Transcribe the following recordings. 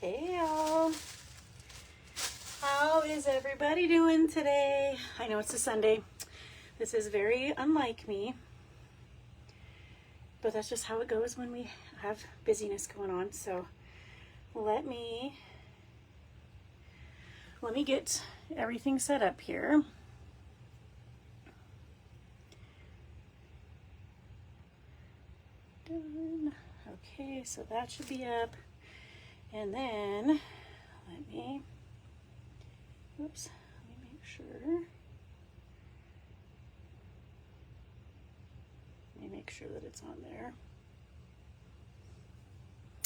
Hey y'all, how is everybody doing today? I know it's a Sunday. This is very unlike me, but that's just how it goes when we have busyness going on. So let me get everything set up here. Done. Okay, so that should be up. And then let me make sure. Let me make sure that it's on there.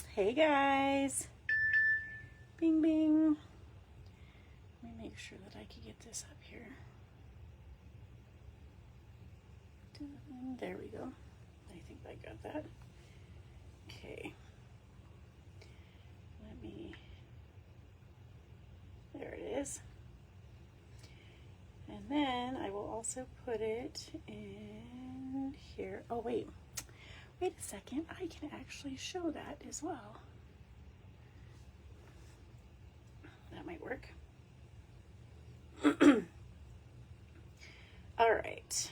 Hey guys. Bing bing. Let me make sure that I can get this up here. There we go. I think I got that. Okay. There it is. And then I will also put it in here. Oh, wait a second. I can actually show that as well. That might work. All right.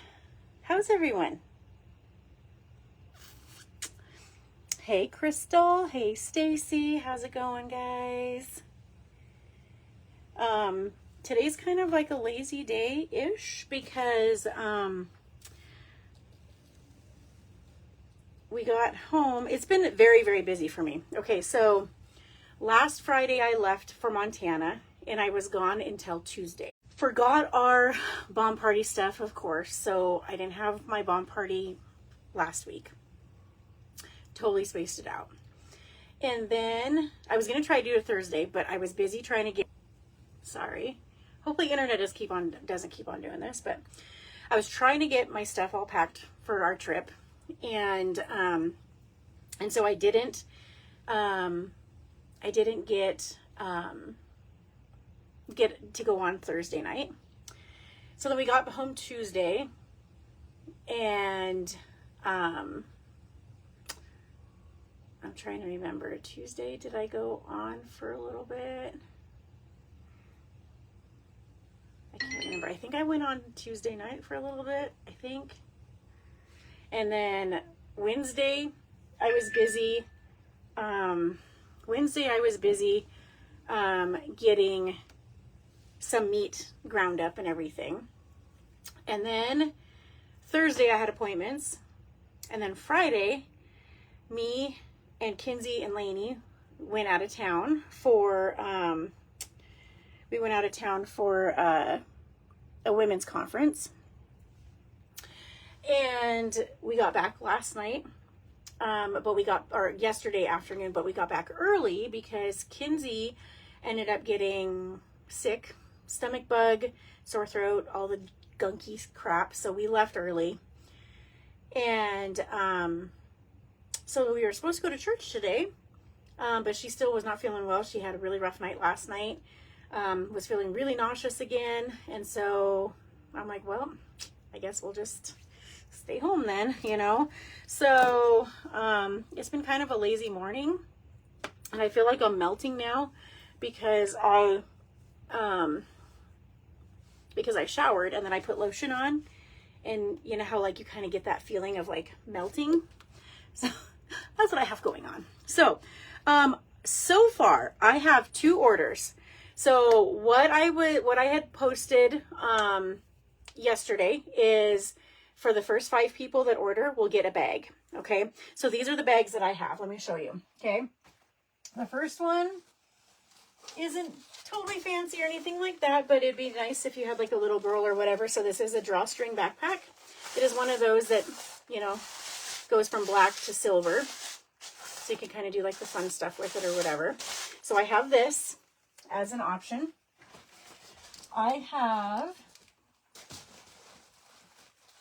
How's everyone? Hey, Crystal. Hey, Stacy. How's it going, guys? Today's kind of like a lazy day-ish because we got home. It's been very, very busy for me. Okay, so last Friday I left for Montana and I was gone until Tuesday. Forgot our bomb party stuff, of course, so I didn't have my bomb party last week. Totally spaced it out. And then I was going to try to do it Thursday, but I was busy trying to get, sorry. Hopefully internet doesn't keep on doing this, but I was trying to get my stuff all packed for our trip. And so I didn't get to go on Thursday night. So then we got home Tuesday and, I'm trying to remember. Tuesday, did I go on for a little bit? I can't remember. I think I went on Tuesday night for a little bit, I think. And then Wednesday, I was busy. Getting some meat ground up and everything. And then Thursday, I had appointments. And then Friday, me and Kinsey and Lainey went out of town for a women's conference, and we got back last night, yesterday afternoon, but we got back early because Kinsey ended up getting sick, stomach bug, sore throat, all the gunky crap, so we left early. And so we were supposed to go to church today, but she still was not feeling well. She had a really rough night last night, was feeling really nauseous again. And so I'm like, well, I guess we'll just stay home then, you know? So it's been kind of a lazy morning. And I feel like I'm melting now because I showered and then I put lotion on. And you know how like you kind of get that feeling of like melting? So that's what I have going on. So, so far I have 2 orders. So what I had posted, yesterday is for the first 5 people that order will get a bag. Okay. So these are the bags that I have. Let me show you. Okay. The first one isn't totally fancy or anything like that, but it'd be nice if you had like a little girl or whatever. So this is a drawstring backpack. It is one of those that, you know, goes from black to silver, so you can kind of do like the fun stuff with it or whatever. So I have this as an option. I have,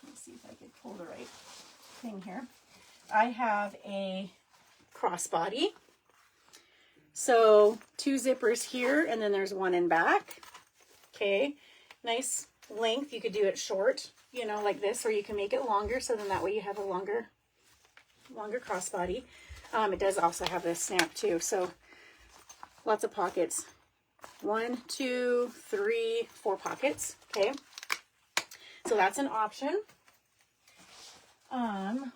let's see if I can pull the right thing here. I have a crossbody. So 2 zippers here, and then there's 1 in back. Okay, nice length. You could do it short, you know, like this, or you can make it longer, so then that way you have a longer crossbody. It does also have a snap too, so lots of pockets. 1, 2, 3, 4 pockets. Okay. So that's an option.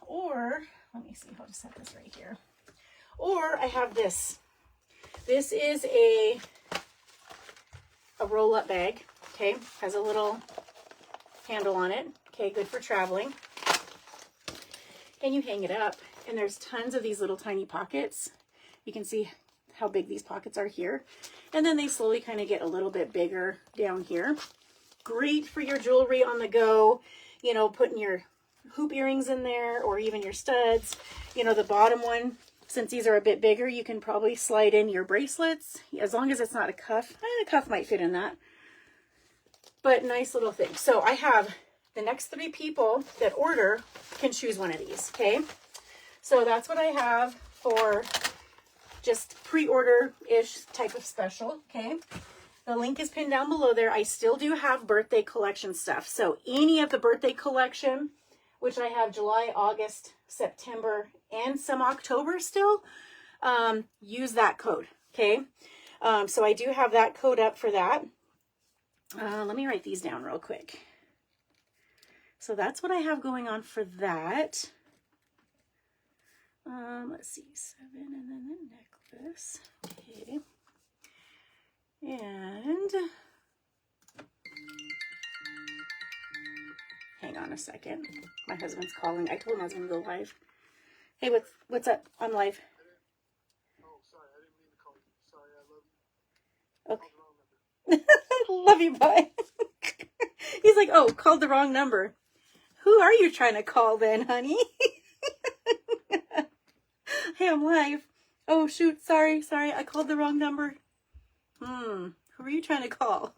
Or let me see, I'll just set this right here. Or I have this. This is a roll-up bag. Okay. Has a little handle on it. Okay. Good for traveling. And you hang it up, and there's tons of these little tiny pockets. You can see how big these pockets are here. And then they slowly kind of get a little bit bigger down here. Great for your jewelry on the go, you know, putting your hoop earrings in there or even your studs. You know, the bottom one, since these are a bit bigger, you can probably slide in your bracelets as long as it's not a cuff. A cuff might fit in that. But nice little thing. So I have the next 3 people that order can choose one of these. Okay. So that's what I have for just pre-order-ish type of special. Okay. The link is pinned down below there. I still do have birthday collection stuff. So any of the birthday collection, which I have July, August, September, and some October still, use that code. Okay. So I do have that code up for that. Let me write these down real quick. So that's what I have going on for that. Let's see, 7 and then the necklace. Okay. And hang on a second. My husband's calling. I told him I was going to go live. Hey, what's up? I'm live. Oh, sorry. I didn't mean to call you. Sorry, I love you. Okay. Love you, bye. He's like, oh, called the wrong number. Who are you trying to call then, honey? Hey, I'm live. Oh, shoot. Sorry. I called the wrong number. Who are you trying to call?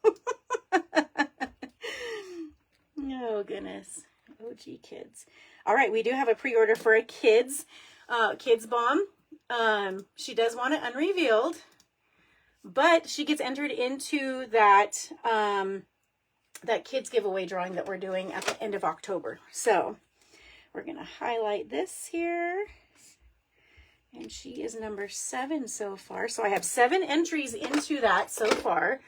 Oh, goodness. OG kids. All right. We do have a pre-order for a kids bomb. She does want it unrevealed, but she gets entered into that, that kids giveaway drawing that we're doing at the end of October. So we're going to highlight this here. And she is number 7 so far. So I have 7 entries into that so far.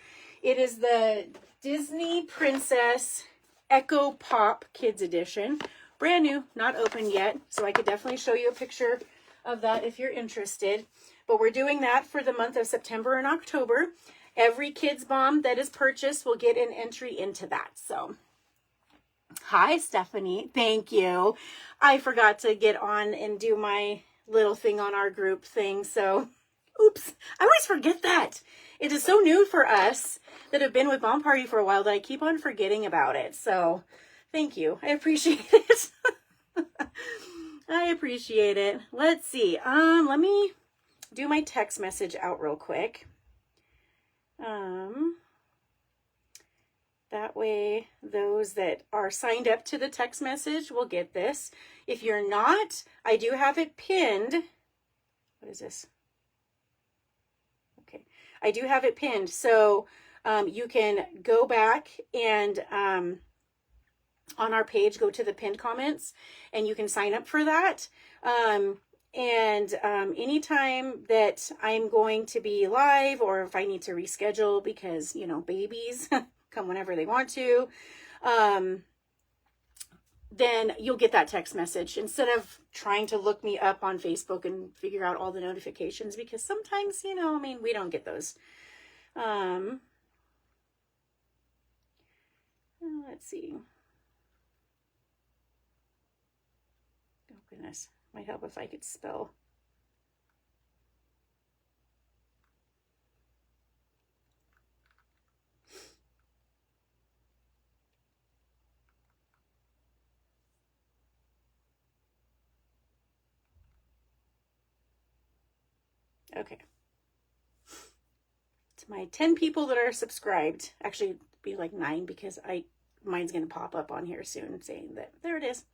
It is the Disney Princess Echo Pop Kids Edition. Brand new, not open yet. So I could definitely show you a picture of that if you're interested. But we're doing that for the month of September and October. Every kids bomb that is purchased will get an entry into that. So, hi, Stephanie. Thank you. I forgot to get on and do my little thing on our group thing. So, oops. I always forget that. It is so new for us that have been with Bomb Party for a while that I keep on forgetting about it. So, thank you. I appreciate it. I appreciate it. Let's see. Let me do my text message out real quick. That way those that are signed up to the text message will get this. If you're not, I do have it pinned. What is this? Okay. I do have it pinned. So, you can go back and, on our page, go to the pinned comments and you can sign up for that. Anytime that I'm going to be live or if I need to reschedule because, you know, babies come whenever they want to, then you'll get that text message instead of trying to look me up on Facebook and figure out all the notifications because sometimes, you know, I mean, we don't get those. Let's see. Oh, goodness. Might help if I could spell. Okay. To my 10 people that are subscribed, actually it'd be like 9 because mine's going to pop up on here soon saying that, there it is,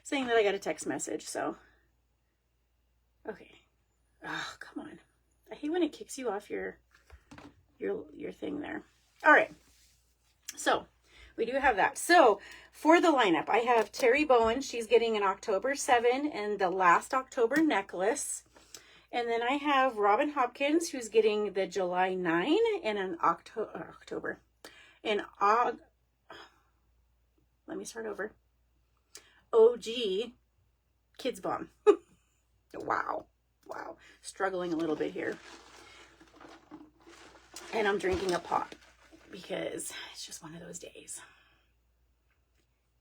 saying that I got a text message. So, okay. Oh, come on. I hate when it kicks you off your thing there. All right. So we do have that. So for the lineup, I have Terry Bowen. She's getting an October 7 and the last October necklace. And then I have Robin Hopkins, who's getting the July 9 and an October. And let me start over. OG Kids Bomb. Wow. Wow. Struggling a little bit here. And I'm drinking a pop because it's just one of those days.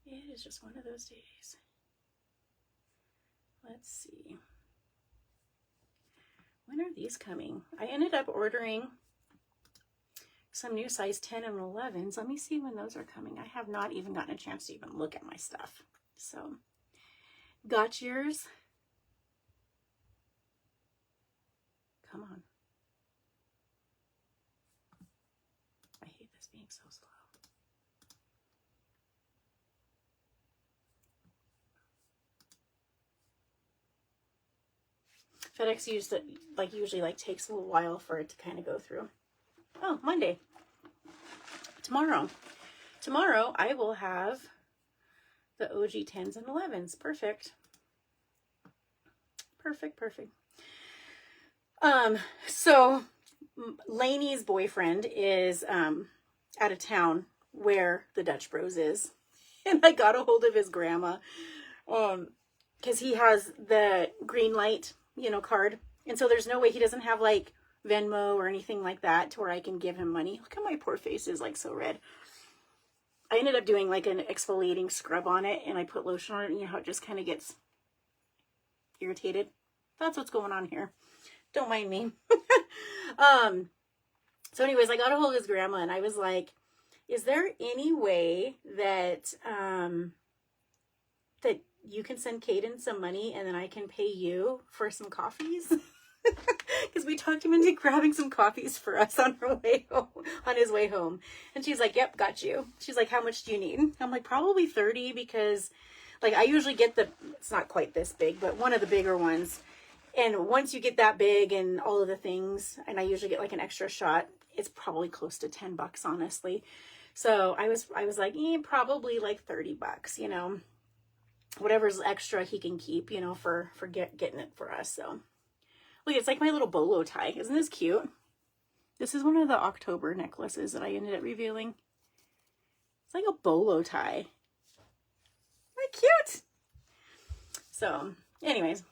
It is just one of those days. Let's see. When are these coming? I ended up ordering some new size 10 and 11s. Let me see when those are coming. I have not even gotten a chance to even look at my stuff. So, got yours? Come on. I hate this being so slow. FedEx usually takes a little while for it to kind of go through. Oh, Monday. Tomorrow I will have the OG 10s and 11s. Perfect. So Lainey's boyfriend is out of town where the Dutch Bros is. And I got a hold of his grandma because he has the green light, card. And so there's no way he doesn't have like Venmo or anything like that to where I can give him money. Look at my poor face is like so red. I ended up doing like an exfoliating scrub on it and I put lotion on it and you know how it just kind of gets irritated. That's what's going on here. Don't mind me. So anyways, I got a hold of his grandma and I was like, is there any way that that you can send Caden some money and then I can pay you for some coffees? Because we talked him into grabbing some coffees for us on our way home, on his way home. And she's like, yep, got you. She's like, how much do you need? I'm like, probably 30 because like I usually get it's not quite this big, but one of the bigger ones. And once you get that big and all of the things, and I usually get like an extra shot, it's probably close to $10, honestly. So I was like, probably like $30, whatever's extra he can keep, for getting it for us. So look, it's like my little bolo tie. Isn't this cute? This is one of the October necklaces that I ended up revealing. It's like a bolo tie. Isn't that cute? So anyways,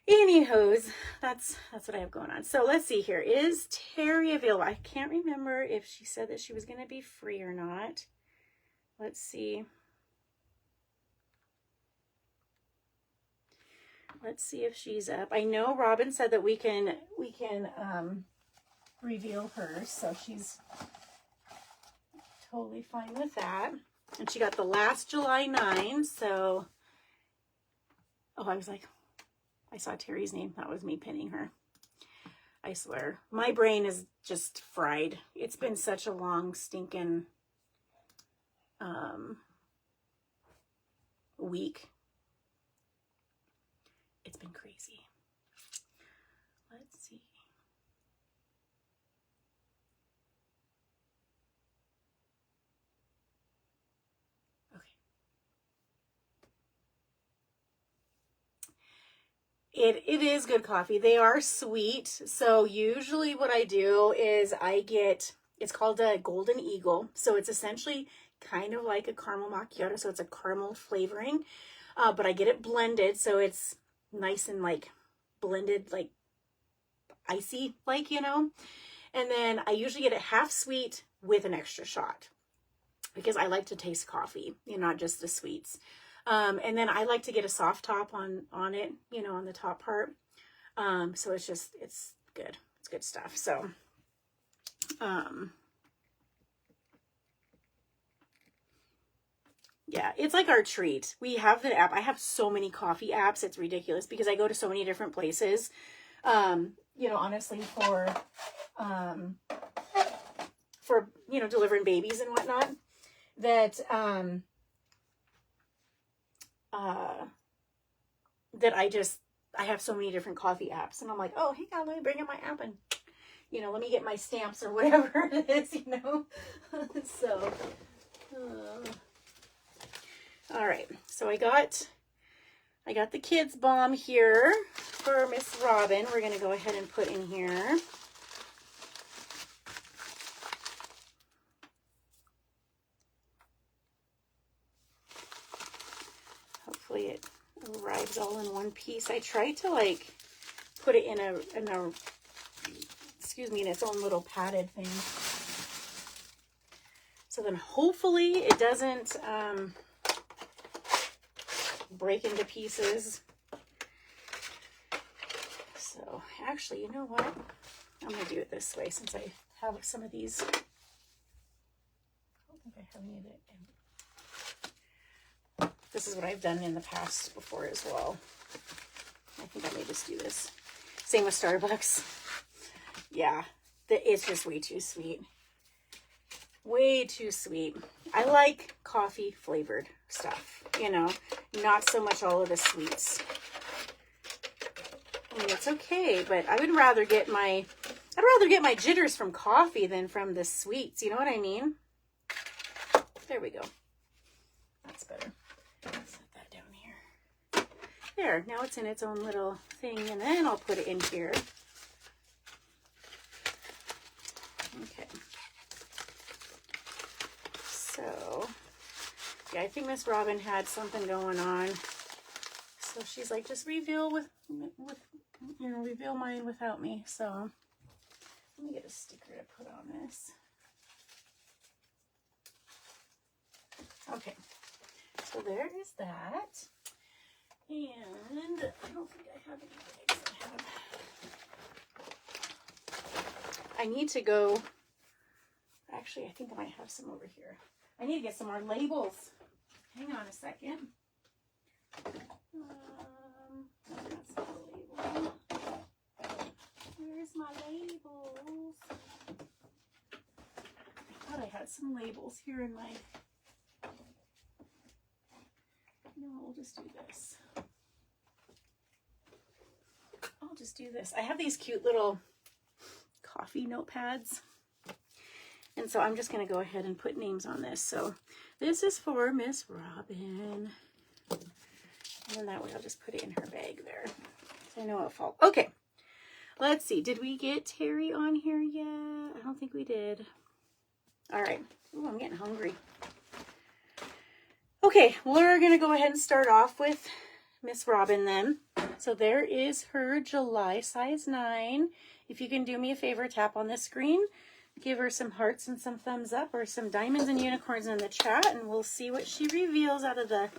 anywho's, that's what I have going on. So let's see here. Is Terry available? I can't remember if she said that she was going to be free or not. Let's see. Let's see if she's up. I know Robin said that we can reveal hers, so she's totally fine with that. And she got the last July 9, so I was like, I saw Terry's name. That was me pinning her. I swear. My brain is just fried. It's been such a long stinking week. It's been crazy. Let's see. Okay. It is good coffee. They are sweet. So usually what I do is it's called a Golden Eagle. So it's essentially kind of like a caramel macchiato. So it's a caramel flavoring, but I get it blended. So it's nice and like blended, like icy, like, and then I usually get it half sweet with an extra shot because I like to taste coffee, not just the sweets. And then I like to get a soft top on it, on the top part. So it's good. It's good stuff. So, yeah, it's like our treat. We have the app. I have so many coffee apps. It's ridiculous because I go to so many different places, honestly for, delivering babies and whatnot that I have so many different coffee apps and I'm like, oh, hey, God, let me bring in my app and, let me get my stamps or whatever it is, so, all right. So I got I got the kids balm here for Miss Robin. We're going to go ahead and put in here. Hopefully it arrives all in one piece. I tried to like put it in a excuse me, in its own little padded thing. So then hopefully it doesn't break into pieces. So actually, you know what? I'm going to do it this way since I have some of these. I don't think I have any of it. This is what I've done in the past before as well. I think I may just do this. Same with Starbucks. Yeah, it's just way too sweet. Way too sweet. I like coffee flavored stuff, you know, not so much all of the sweets. I mean, it's okay, but I would rather get my, jitters from coffee than from the sweets. You know what I mean? There we go. That's better. Set that down here. There, now it's in its own little thing, and then I'll put it in here. Okay. So, yeah, I think Miss Robin had something going on. So she's like, just reveal reveal mine without me. So let me get a sticker to put on this. Okay, so there is that. And I don't think I have any bags. I need to go. Actually, I think I might have some over here. I need to get some more labels. Hang on a second. That's not a label. Where's my labels? I thought I had some labels here in my... No, we'll just do this. I'll just do this. I have these cute little coffee notepads. And so I'm just going to go ahead and put names on this. So this is for Miss Robin. And then that way I'll just put it in her bag there. So I know it'll fall. Okay. Let's see. Did we get Terry on here yet? I don't think we did. All right. Ooh, I'm getting hungry. Okay. We're going to go ahead and start off with Miss Robin then. So there is her July size 9. If you can do me a favor, tap on the screen. Give her some hearts and some thumbs up or some diamonds and unicorns in the chat, and we'll see what she reveals out of the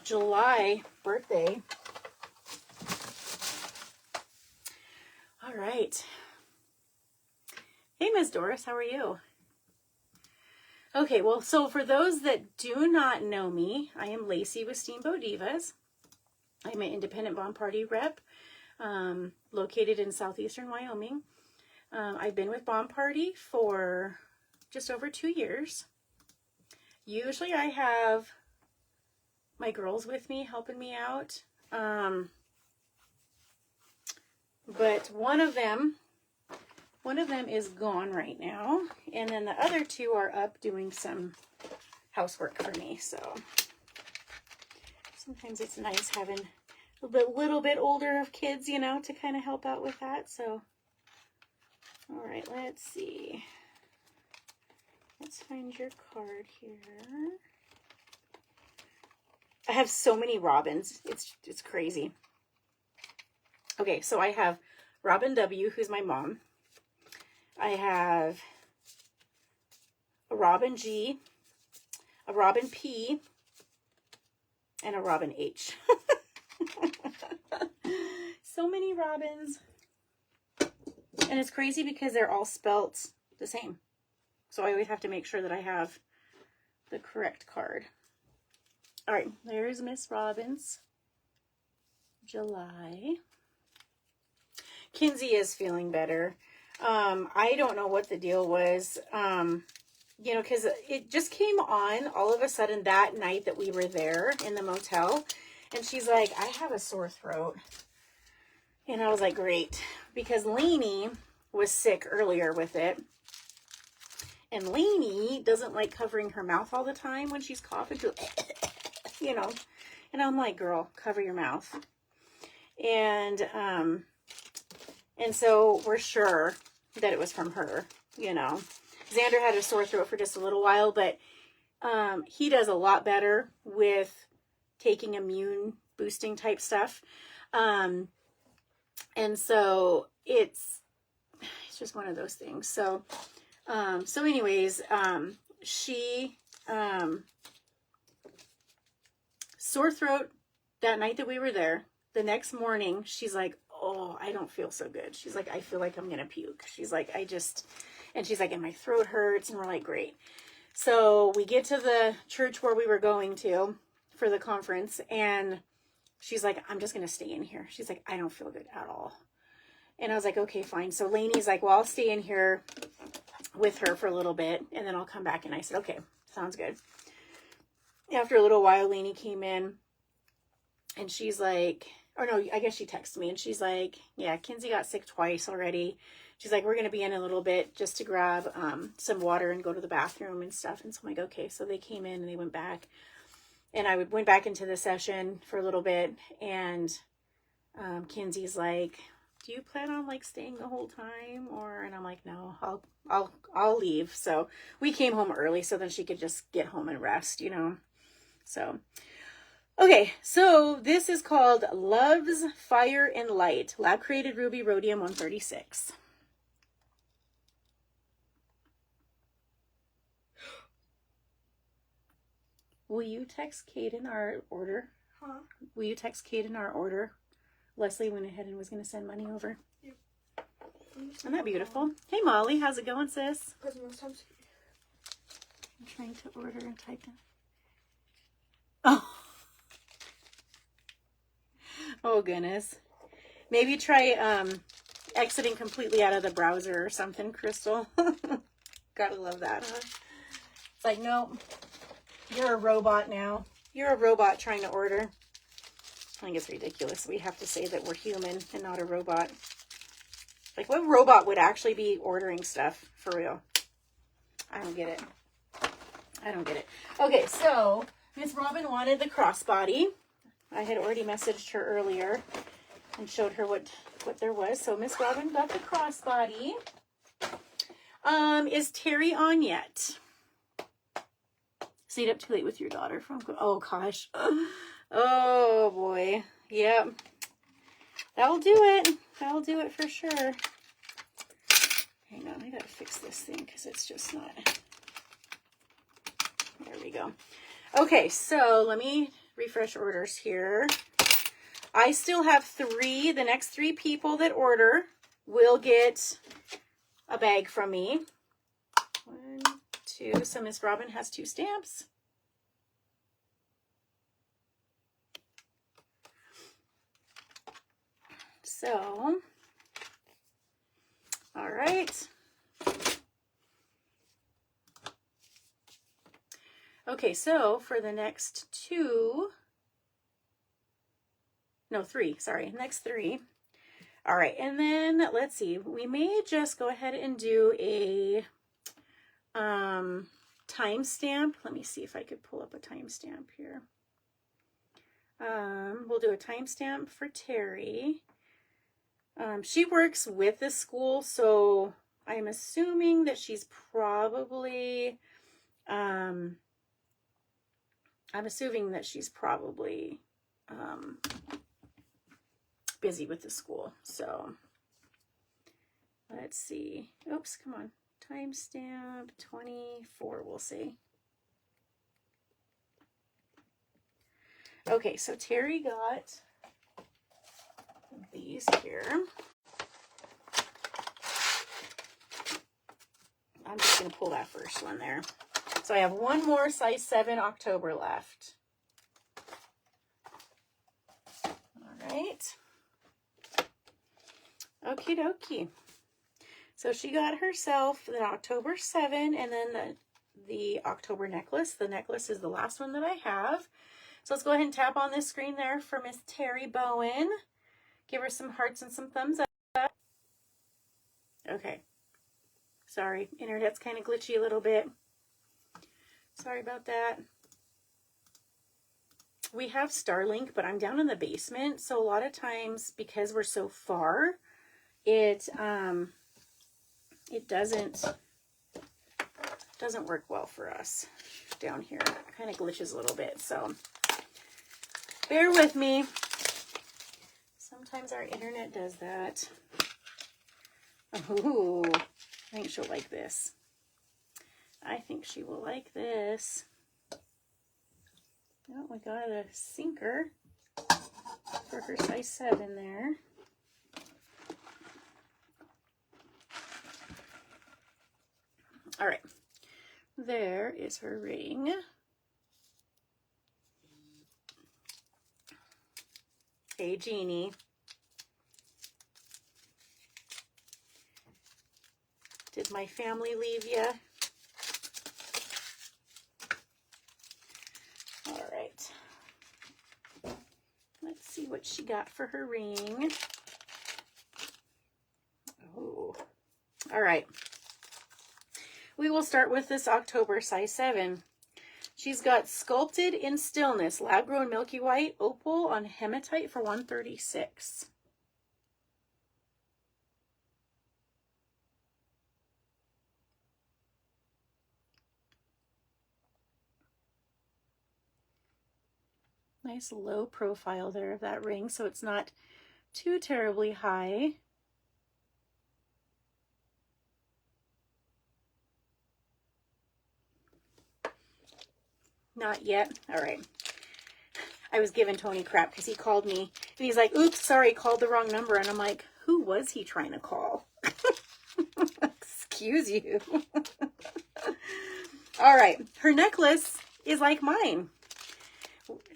July birthday. All right. Hey, Ms. Doris, how are you? Okay, well, so for those that do not know me, I am Lacey with Steamboat Divas. I'm an independent bomb party rep located in southeastern Wyoming. I've been with Bomb Party for just over 2 years. Usually I have my girls with me helping me out. But one of them is gone right now. And then the other 2 are up doing some housework for me. So sometimes it's nice having a little bit older of kids, you know, to kind of help out with that. So all right, let's see. Let's find your card here. I have so many Robins. It's crazy. Okay, so I have Robin W, who's my mom. I have a Robin G, a Robin P, and a Robin H. So many Robins. And it's crazy because they're all spelt the same. So I always have to make sure that I have the correct card. All right, there's Miss Robin's July. Kinsey is feeling better. I don't know what the deal was. You know, because it just came on all of a sudden that night that we were there in the motel. And she's like, I have a sore throat. And I was like, great. Because Lainey was sick earlier with it. And Lainey doesn't like covering her mouth all the time when she's coughing. You know, And I'm like, girl, cover your mouth. And so we're sure that it was from her, you know. Xander had a sore throat for just a little while, but he does a lot better with taking immune boosting type stuff. And so it's just one of those things. So, anyways, she, sore throat that night that we were there. The next morning, she's like, oh, I don't feel so good. She's like, I feel like I'm going to puke. She's like, and she's like, and my throat hurts. And we're like, great. So we get to the church where we were going to for the conference. And she's like, I'm just going to stay in here. She's like, I don't feel good at all. And I was like, okay, fine. So Lainey's like, well, I'll stay in here with her for a little bit. And then I'll come back. And I said, okay, sounds good. After a little while, Lainey came in. And she's like, or no, I guess she texted me. And she's like, yeah, Kinsey got sick twice already. She's like, we're going to be in a little bit just to grab some water and go to the bathroom and stuff. And so I'm like, okay. So they came in and they went back. And I went back into the session for a little bit. And Kinsey's like, do you plan on like staying the whole time? And I'm like, no, I'll leave. So we came home early so then she could just get home and rest, you know. So, okay. So this is called Love's Fire and Light, lab created ruby rhodium 136. Will you text Kaden our order? Huh? Will you text Kaden our order? Leslie went ahead and was going to send money over. Yep. Isn't that beautiful? Hey, Molly. How's it going, sis? Because most times... I'm trying to order and type in. Oh. Oh, goodness. Maybe try exiting completely out of the browser or something, Crystal. Gotta love that, huh? It's like, nope. You're a robot now. You're a robot trying to order. I think it's ridiculous. We have to say that we're human and not a robot. Like, what robot would actually be ordering stuff for real? I don't get it. I don't get it. Okay, so Miss Robin wanted the crossbody. I had already messaged her earlier and showed her what there was. So Miss Robin got the crossbody. Is Terry on yet? Stayed up too late with your daughter from, oh gosh. Oh boy. Yep. That'll do it. That'll do it for sure. Hang on, I gotta fix this thing because it's just not. There we go. Okay, so let me refresh orders here. I still have 3. The next 3 people that order will get a bag from me. 1, 2. So Miss Robin has 2 stamps. So, all right. Okay, so for the next 3, sorry, next 3. All right, and then let's see, we may just go ahead and do a timestamp. Let me see if I could pull up a timestamp here. We'll do a timestamp for Terry. She works with the school, so I'm assuming that she's probably, busy with the school. So let's see. Oops, come on. Timestamp 24, we'll see. Okay, so Terry got these here. I'm just going to pull that first one there. So I have one more size 7 October left. All right. Okie dokie. So she got herself the October 7 and then the October necklace. The necklace is the last one that I have. So let's go ahead and tap on this screen there for Miss Terry Bowen. Give her some hearts and some thumbs up. Okay. Sorry, internet's kind of glitchy a little bit. Sorry about that. we have Starlink, but I'm down in the basement. So a lot of times, because we're so far, it doesn't work well for us down here. It kind of glitches a little bit. So bear with me. Sometimes our internet does that. Oh, I think she'll like this. I think she will like this. Oh, we got a sinker for her size 7 there. All right. There is her ring. Hey, Jeannie. Did my family leave you? All right. Let's see what she got for her ring. Oh, all right. We will start with this October size 7. She's got Sculpted in Stillness, lab-grown milky white opal on hematite for $136. Nice low profile there of that ring, so it's not too terribly high. Not yet. All right. I was giving Tony crap because he called me and he's like, oops, sorry, called the wrong number. And I'm like, who was he trying to call? Excuse you. All right. Her necklace is like mine.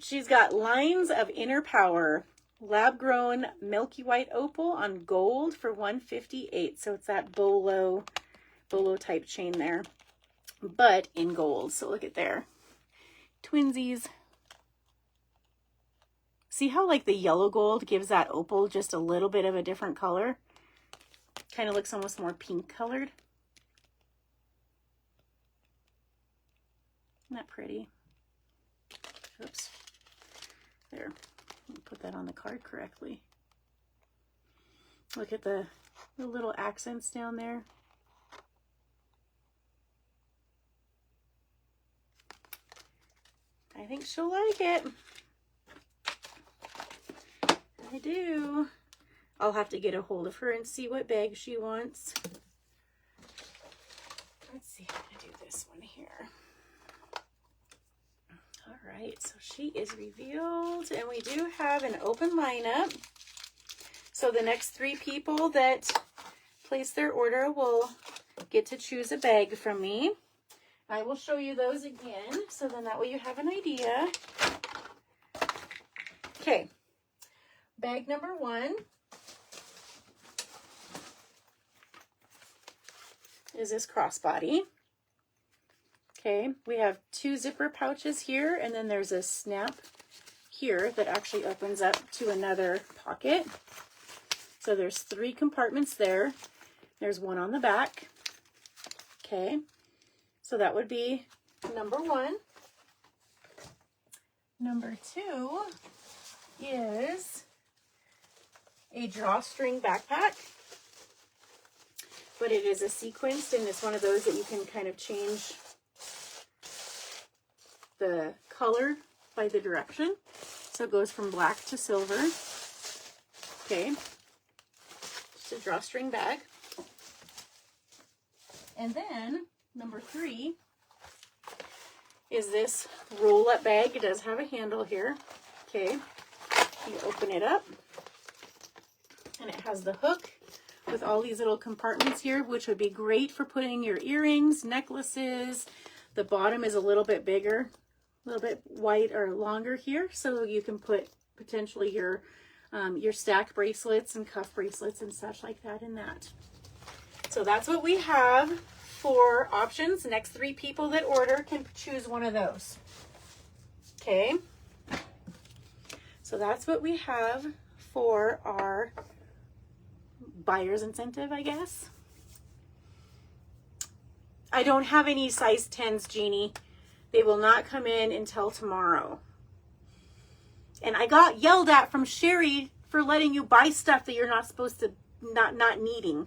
She's got Lines of Inner Power, lab-grown milky white opal on gold for $158. So it's that bolo type chain there, but in gold. So look at there. Twinsies. See how like the yellow gold gives that opal just a little bit of a different color? Kind of looks almost more pink colored. Isn't that pretty? Oops. There. Let me put that on the card correctly. Look at the little accents down there. I think she'll like it. I do. I'll have to get a hold of her and see what bag she wants. Let's see how to do this one here. All right, so she is revealed, and we do have an open lineup. So the next 3 people that place their order will get to choose a bag from me. I will show you those again, so then that way you have an idea. Okay, bag number 1 is this crossbody. Okay, we have 2 zipper pouches here, and then there's a snap here that actually opens up to another pocket. So there's 3 compartments there. There's one on the back. Okay, so that would be number 1. Number 2 is a drawstring backpack, but it is a sequenced, and it's one of those that you can kind of change the color by the direction. So it goes from black to silver. Okay, just a drawstring bag. And then number 3 is this roll-up bag. It does have a handle here. Okay, you open it up, and it has the hook with all these little compartments here, which would be great for putting your earrings, necklaces. The bottom is a little bit bigger, a little bit wide or longer here, so you can put potentially your stack bracelets and cuff bracelets and such like that in that. So that's what we have for options. The next 3 people that order can choose one of those. Okay, so that's what we have for our buyer's incentive, I guess. I don't have any size 10s, Jeannie. They will not come in until tomorrow. And I got yelled at from Sherry for letting you buy stuff that you're not supposed to, not needing.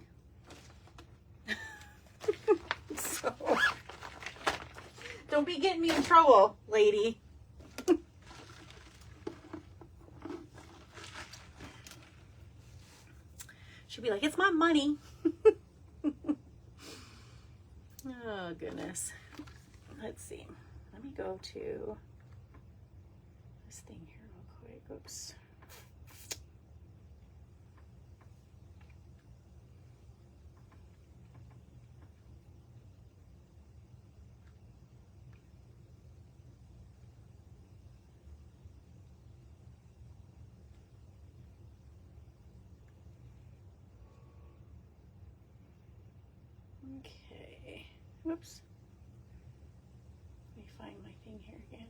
So, don't be getting me in trouble, lady. She'll be like, it's my money. Oh, goodness. Let's see. Let me go to this thing here real quick. Oops. Okay. Whoops. Let me find my thing here again.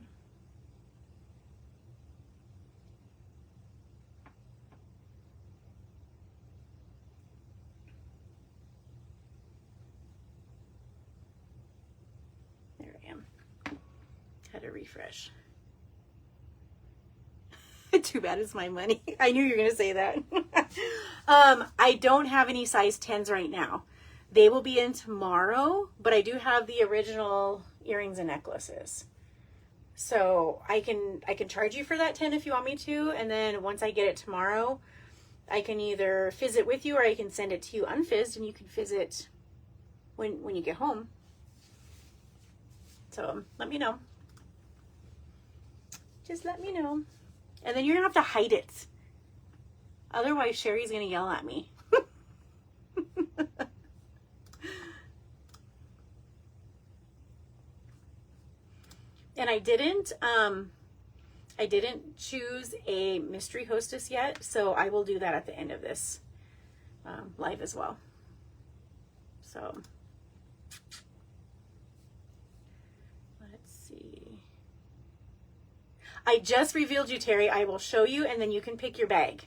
There I am. Had to refresh. Too bad it's my money. I knew you were going to say that. I don't have any size 10s right now. They will be in tomorrow, but I do have the original earrings and necklaces. So I can charge you for that 10 if you want me to. And then once I get it tomorrow, I can either fizz it with you or I can send it to you unfizzed and you can fizz it when you get home. So let me know. Just let me know. And then you're going to have to hide it. Otherwise, Sherry's going to yell at me. And I didn't choose a mystery hostess yet, so I will do that at the end of this live as well. So let's see. I just revealed you, Terry. I will show you, and then you can pick your bag.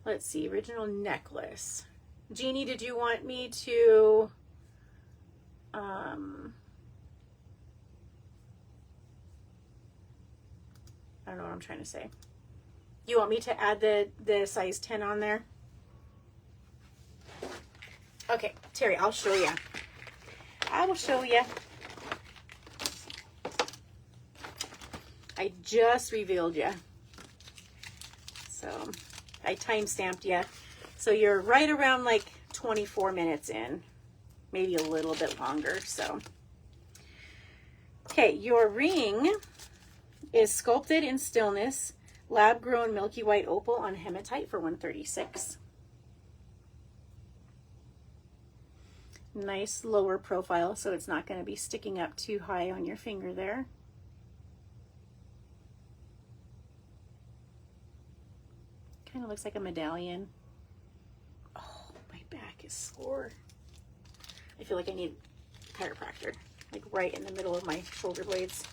Let's see, original necklace. Jeannie, did you want me to I don't know what I'm trying to say. You want me to add the size 10 on there? Okay, Terry, I'll show you. I will show you. I just revealed you. So I time-stamped you. So you're right around like 24 minutes in. Maybe a little bit longer, so. Okay, your ring is sculpted in stillness, lab-grown milky white opal on hematite for $136. Nice lower profile, so it's not going to be sticking up too high on your finger there. Kind of looks like a medallion. Oh, my back is sore. I feel like I need a chiropractor, like right in the middle of my shoulder blades.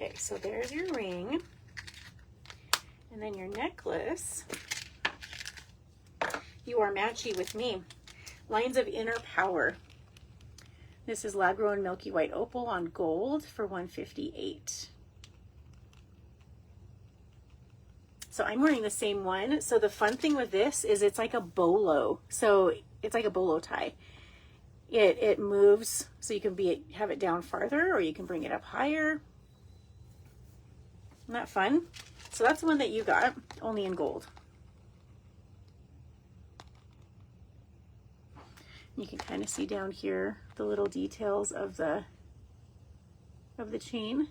Okay, so there's your ring. And then your necklace. You are matchy with me. Lines of Inner Power. This is lab-grown milky white opal on gold for $158. So I'm wearing the same one. So the fun thing with this is it's like a bolo. So it's like a bolo tie. It moves, so you can have it down farther or you can bring it up higher. Isn't that fun? So that's the one that you got, only in gold. You can kind of see down here the little details of the chain.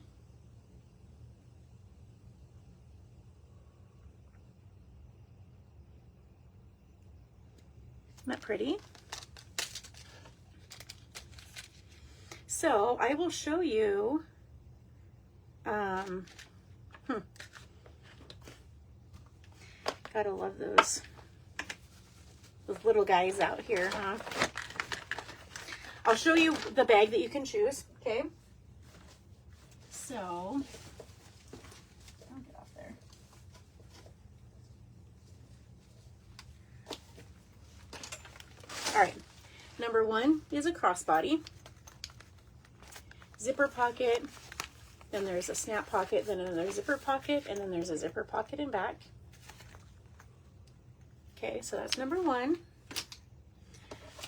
Isn't that pretty? So I will show you gotta love those little guys out here, huh? I'll show you the bag that you can choose, okay? So, I'll get off there. All right, number one is a crossbody. Zipper pocket, Then there's a snap pocket, then another zipper pocket, and then there's a zipper pocket in back. Okay, so that's number one.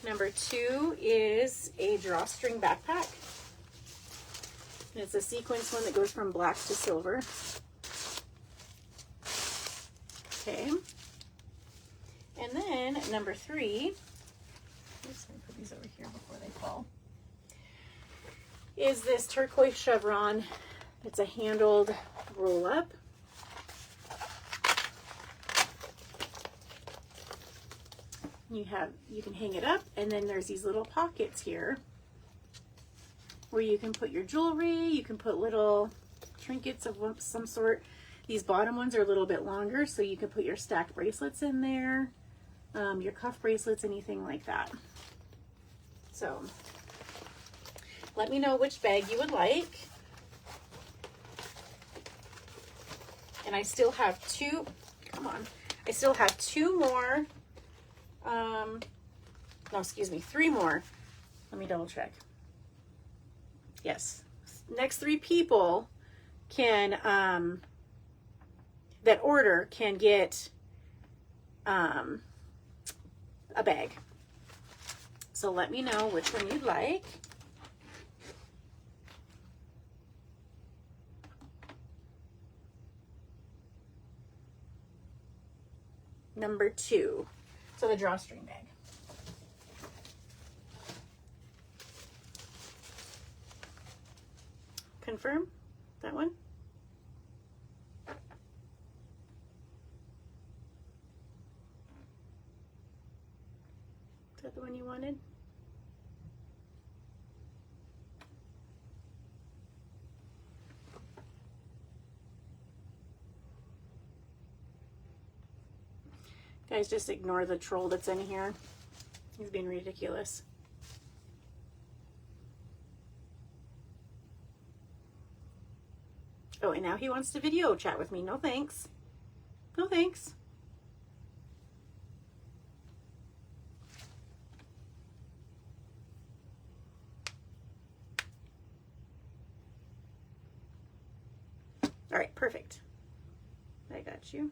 Number two is a drawstring backpack. And it's a sequence one that goes from black to silver. Okay. And then number three, oops, let me put these over here before they fall, is this turquoise chevron. It's a handled roll up. You can hang it up, and then there's these little pockets here where you can put your jewelry, you can put little trinkets of some sort. These bottom ones are a little bit longer, so you can put your stacked bracelets in there, your cuff bracelets, anything like that. So let me know which bag you would like. And I still have two, come on, I still have two more, no, excuse me, three more. Let me double check. Yes, next three people can, that order can get a bag. So let me know which one you'd like. Number two, so the drawstring bag. Confirm that one. Is that the one you wanted? Guys, just ignore the troll that's in here. He's being ridiculous. Oh, and now he wants to video chat with me. No thanks. No thanks. All right, perfect. I got you.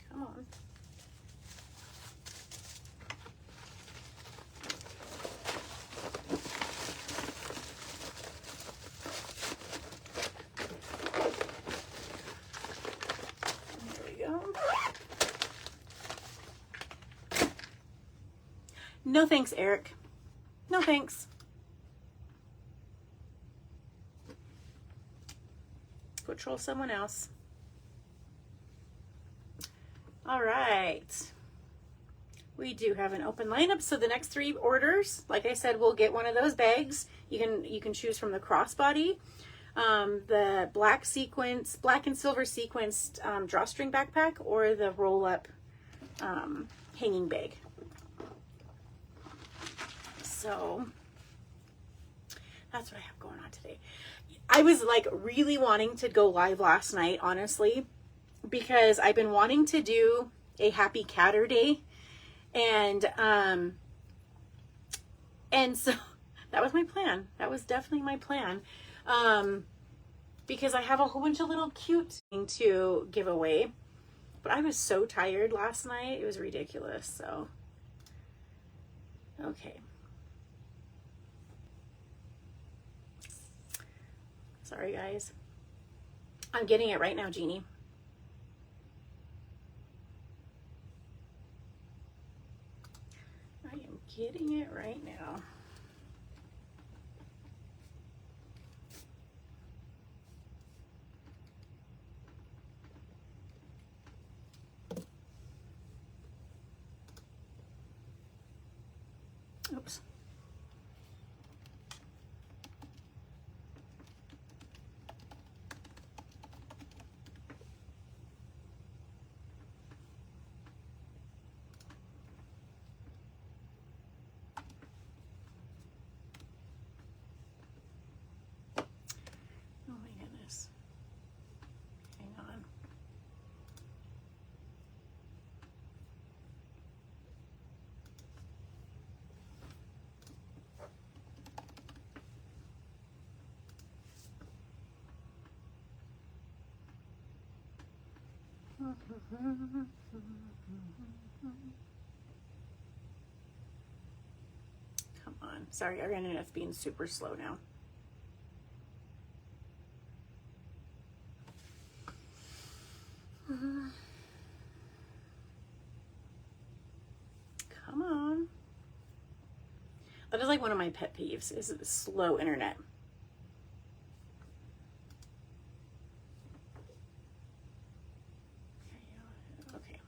Come on. There we go. No thanks, Eric. No thanks. Go troll someone else. All right. We do have an open lineup. So the next three orders, like I said, we'll get one of those bags. You can choose from the crossbody, the black and silver sequenced drawstring backpack, or the roll up hanging bag. So that's what I have going on today. I was like really wanting to go live last night, honestly, because I've been wanting to do a happy catter day, and so that was my plan. That was definitely my plan, because I have a whole bunch of little cute things to give away, but I was so tired last night. It was ridiculous. So, okay. Sorry, guys. I'm getting it right now, Jeannie. I am getting it right now. Oops. Come on. Sorry, our internet's being super slow now. Come on. That is like one of my pet peeves, is slow internet. Okay.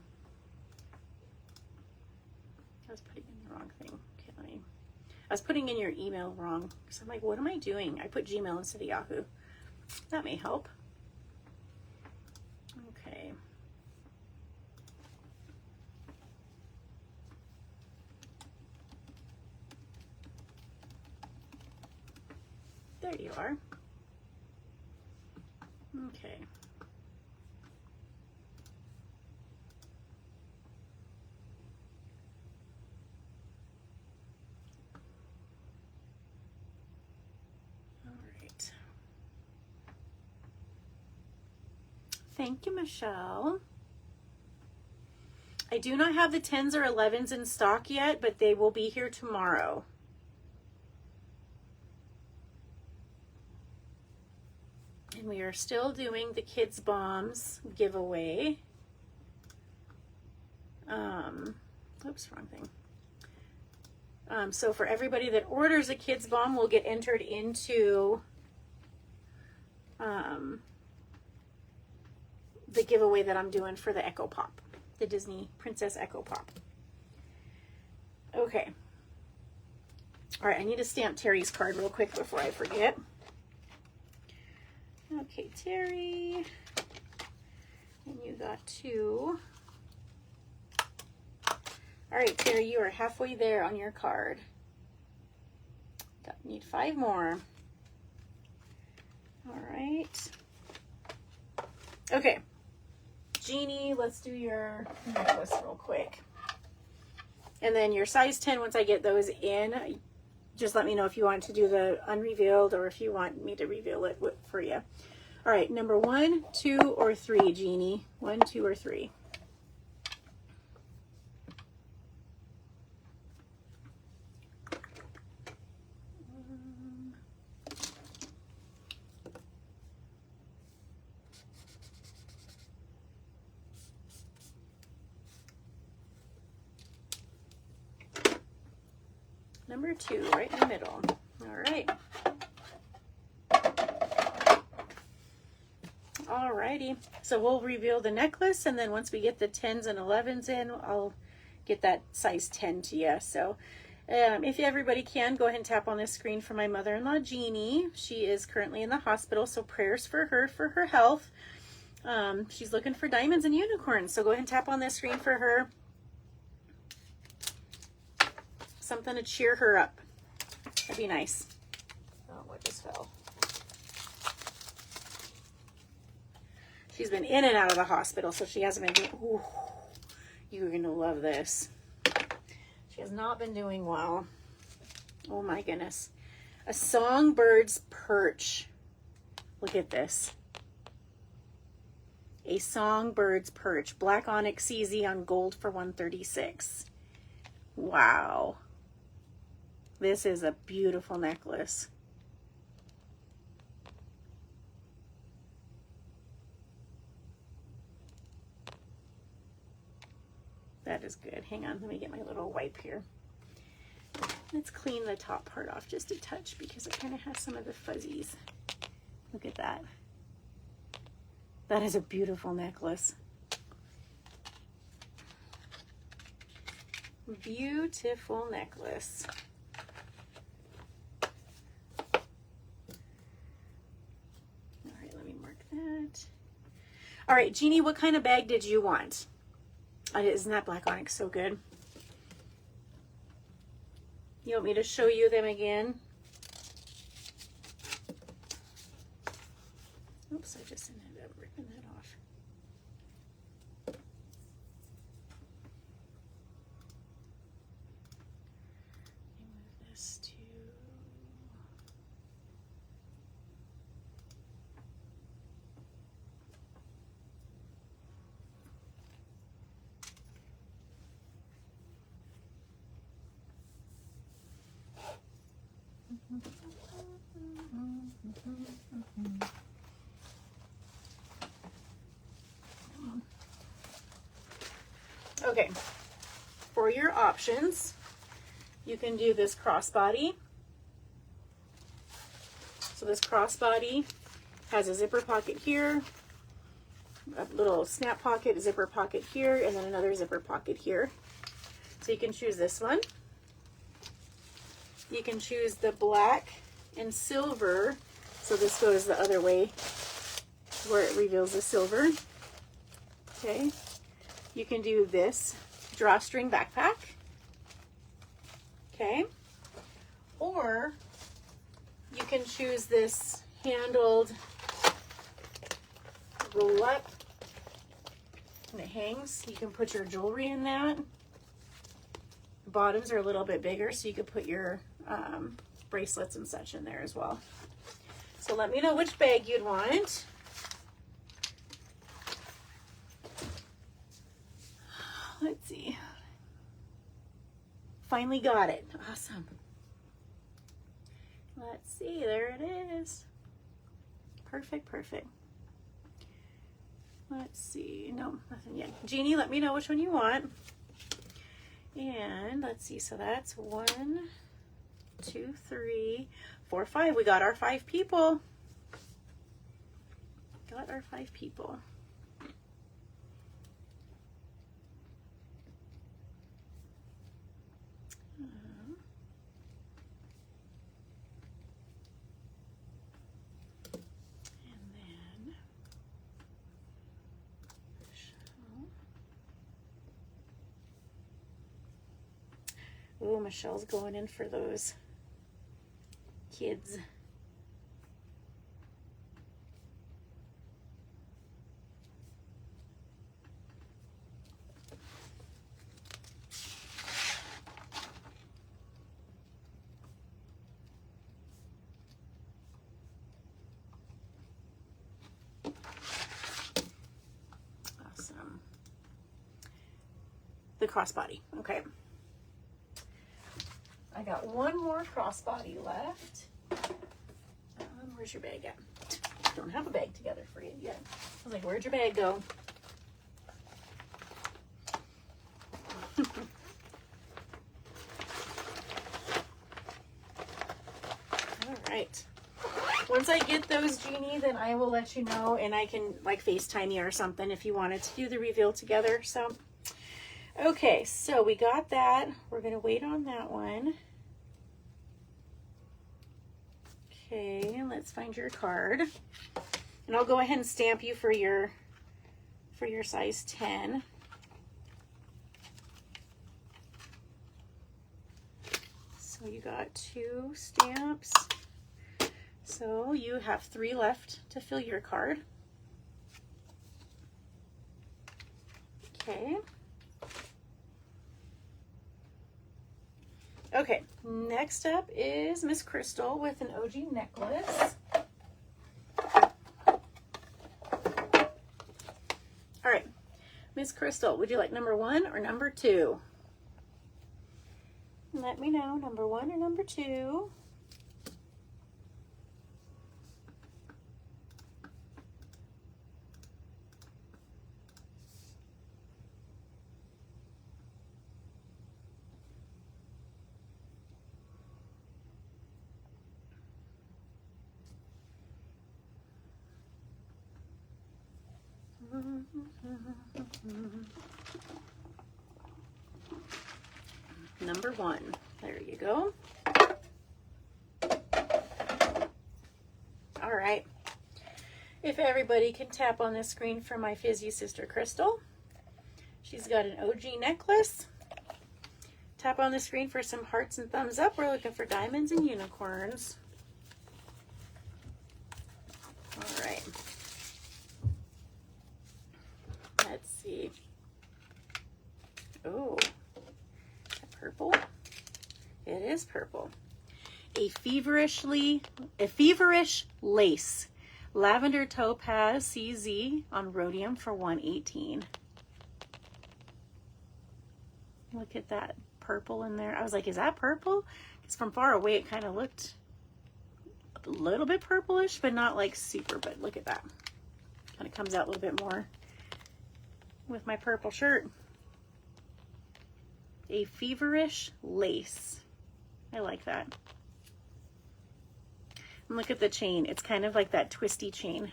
I was putting in the wrong thing. Okay, I was putting in your email wrong. So I'm like, what am I doing? I put Gmail instead of Yahoo. That may help. Okay. There you are. Okay. All right. Thank you, Michelle. I do not have the 10s or 11s in stock yet, but they will be here tomorrow. And we are still doing the Kids Bombs giveaway. Oops, wrong thing. So for everybody that orders a Kids Bomb will get entered into the giveaway that I'm doing for the Echo Pop, the Disney Princess Echo Pop. Okay. All right, I need to stamp Terry's card real quick before I forget. Okay, Terry, and you got 2. All right, Terry, you are halfway there on your card. Need 5 more. All right. Okay, Jeannie, let's do your necklace real quick. And then your size 10, once I get those in, just let me know if you want to do the unrevealed or if you want me to reveal it for you. All right, number 1, 2, or 3, Jeannie. 1, 2, or 3. Number 2, right in the middle. All right. Alrighty, so we'll reveal the necklace, and then once we get the 10s and 11s in, I'll get that size 10 to you. So if everybody can, go ahead and tap on this screen for my mother-in-law, Jeannie. She is currently in the hospital, so prayers for her health. She's looking for diamonds and unicorns, so go ahead and tap on this screen for her. Something to cheer her up. That'd be nice. Oh, what just fell? She's been in and out of the hospital, so she hasn't been doing, ooh, you're going to love this. She has not been doing well. Oh my goodness. A Songbird's Perch. Look at this. A Songbird's Perch. Black onyx CZ on gold for $136. Wow. This is a beautiful necklace. That is good. Hang on, let me get my little wipe here. Let's clean the top part off just a touch because it kind of has some of the fuzzies. Look at that. That is a beautiful necklace. Beautiful necklace. All right, let me mark that. All right, Jeannie, what kind of bag did you want? Isn't that black onyx so good? You want me to show you them again? Oops, I just ended up ripping that off. Let me move this to... Okay, for your options, you can do this crossbody. So this crossbody has a zipper pocket here, a little snap pocket, a zipper pocket here, and then another zipper pocket here. So you can choose this one. You can choose the black and silver. So this goes the other way where it reveals the silver. Okay. You can do this drawstring backpack. Okay. Or you can choose this handled roll up and it hangs. You can put your jewelry in that. The bottoms are a little bit bigger, so you could put your bracelets and such in there as well. So let me know which bag you'd want. Let's see. Finally got it. Awesome. Let's see. There it is. Perfect, perfect. Let's see. No, nothing yet. Jeannie, let me know which one you want. And let's see. So that's 1, 2, 3, 4, 5. We got our 5 people. Got our 5 people. Oh, Michelle's going in for those kids. Awesome. The crossbody. Okay. I got one more crossbody left. Where's your bag at? Don't have a bag together for you yet. I was like, where'd your bag go? All right. Once I get those, Jeannie, then I will let you know, and I can like FaceTime you or something if you wanted to do the reveal together. So, okay, so we got that. We're gonna wait on that one. Okay, let's find your card. And I'll go ahead and stamp you for your size 10. So you got 2 stamps. So you have 3 left to fill your card. Okay. Okay, next up is Miss Crystal with an OG necklace. All right, Miss Crystal, would you like number 1 or number 2? Let me know, number 1 or number 2. Number 1. There you go. All right. If everybody can tap on the screen for my fizzy sister Crystal. She's got an OG necklace. Tap on the screen for some hearts and thumbs up. We're looking for diamonds and unicorns. All right. Let's see. Oh, is that purple? It is purple. A feverish lace. Lavender topaz CZ on rhodium for $118. Look at that purple in there. I was like, is that purple? Because from far away it kind of looked a little bit purplish, but not like super, but look at that. Kind of comes out a little bit more with my purple shirt. A feverish lace. I like that. And look at the chain. It's kind of like that twisty chain.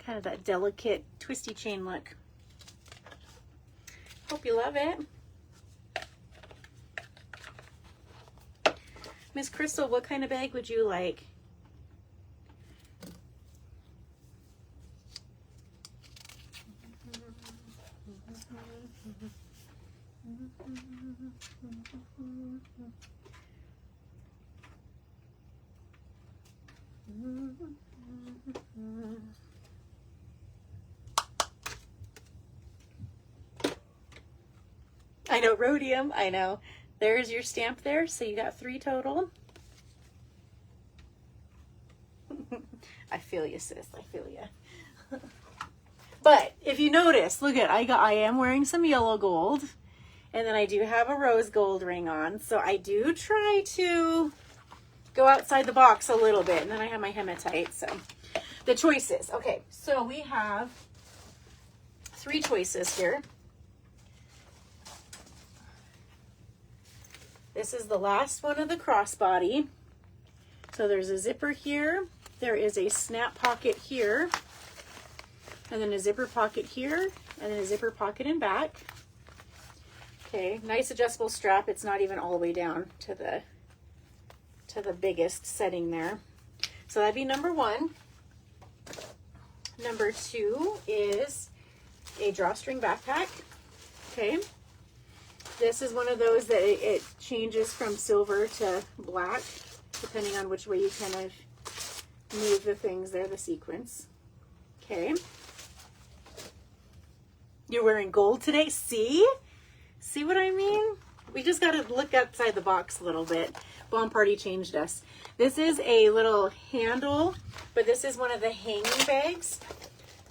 Kind of that delicate twisty chain look. Hope you love it. Miss Crystal, what kind of bag would you like? I know, rhodium, I know. There's your stamp there, so you got 3 total. I feel you, sis, I feel you. But if you notice, look at, I am wearing some yellow gold, and then I do have a rose gold ring on, so I do try to go outside the box a little bit, and then I have my hematite. So the choices, okay, so we have 3 choices here. This is the last one of the crossbody. So there's a zipper here, there is a snap pocket here, and then a zipper pocket here, and then a zipper pocket in back. Okay, nice adjustable strap. It's not even all the way down to the biggest setting there. So that'd be number 1. Number 2 is a drawstring backpack. Okay. This is one of those that it changes from silver to black, depending on which way you kind of move the things there, the sequence. Okay. You're wearing gold today? See? See what I mean? We just got to look outside the box a little bit. Bomb Party changed us. This is a little handle, but this is one of the hanging bags.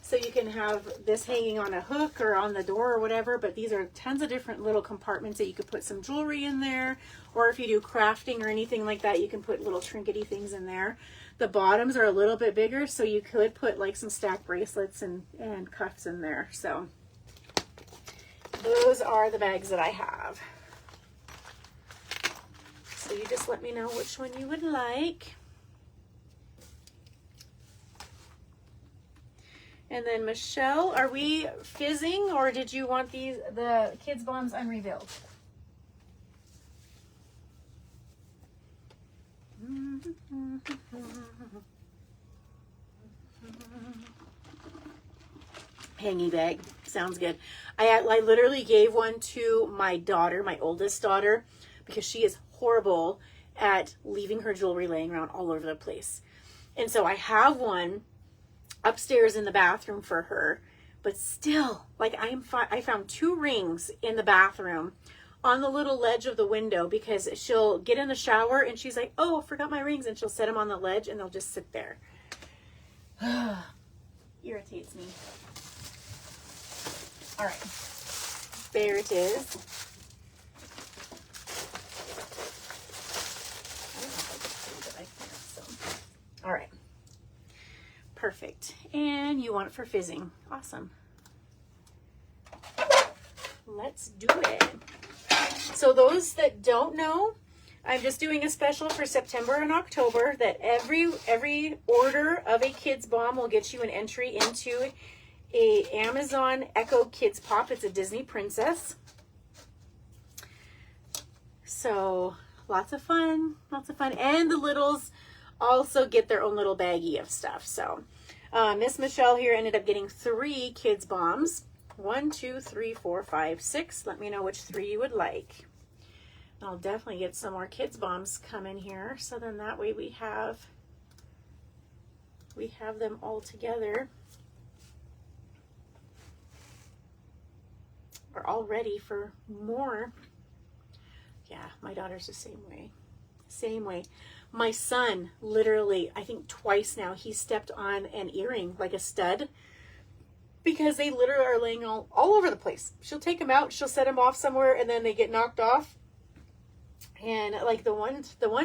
So you can have this hanging on a hook or on the door or whatever, but these are tons of different little compartments that you could put some jewelry in there, or if you do crafting or anything like that, you can put little trinkety things in there. The bottoms are a little bit bigger, so you could put like some stacked bracelets and cuffs in there. So those are the bags that I have. So you just let me know which one you would like. And then Michelle, are we fizzing, or did you want the kids' bombs unrevealed? Hanging bag, sounds good. I literally gave one to my daughter, my oldest daughter, because she is horrible at leaving her jewelry laying around all over the place. And so I have one upstairs in the bathroom for her, but still, like I found 2 rings in the bathroom on the little ledge of the window, because she'll get in the shower and she's like, oh, I forgot my rings, and she'll set them on the ledge and they'll just sit there. Irritates me. All right, there it is. All right. Perfect. And you want it for fizzing. Awesome. Let's do it. So those that don't know, I'm just doing a special for September and October that every order of a kids bomb will get you an entry into a Amazon Echo Kids Pop. It's a Disney princess. So lots of fun, lots of fun. And the littles also get their own little baggie of stuff. So Miss Michelle here ended up getting 3 kids bombs. 1, 2, 3, 4, 5, 6. Let me know which 3 you would like. I'll definitely get some more kids bombs coming here, so then that way we have them all together. We're all ready for more. Yeah, my daughter's the same way. Same way. My son, literally, I think twice now, he stepped on an earring, like a stud, because they literally are laying all over the place. She'll take them out, she'll set them off somewhere, and then they get knocked off. And like the one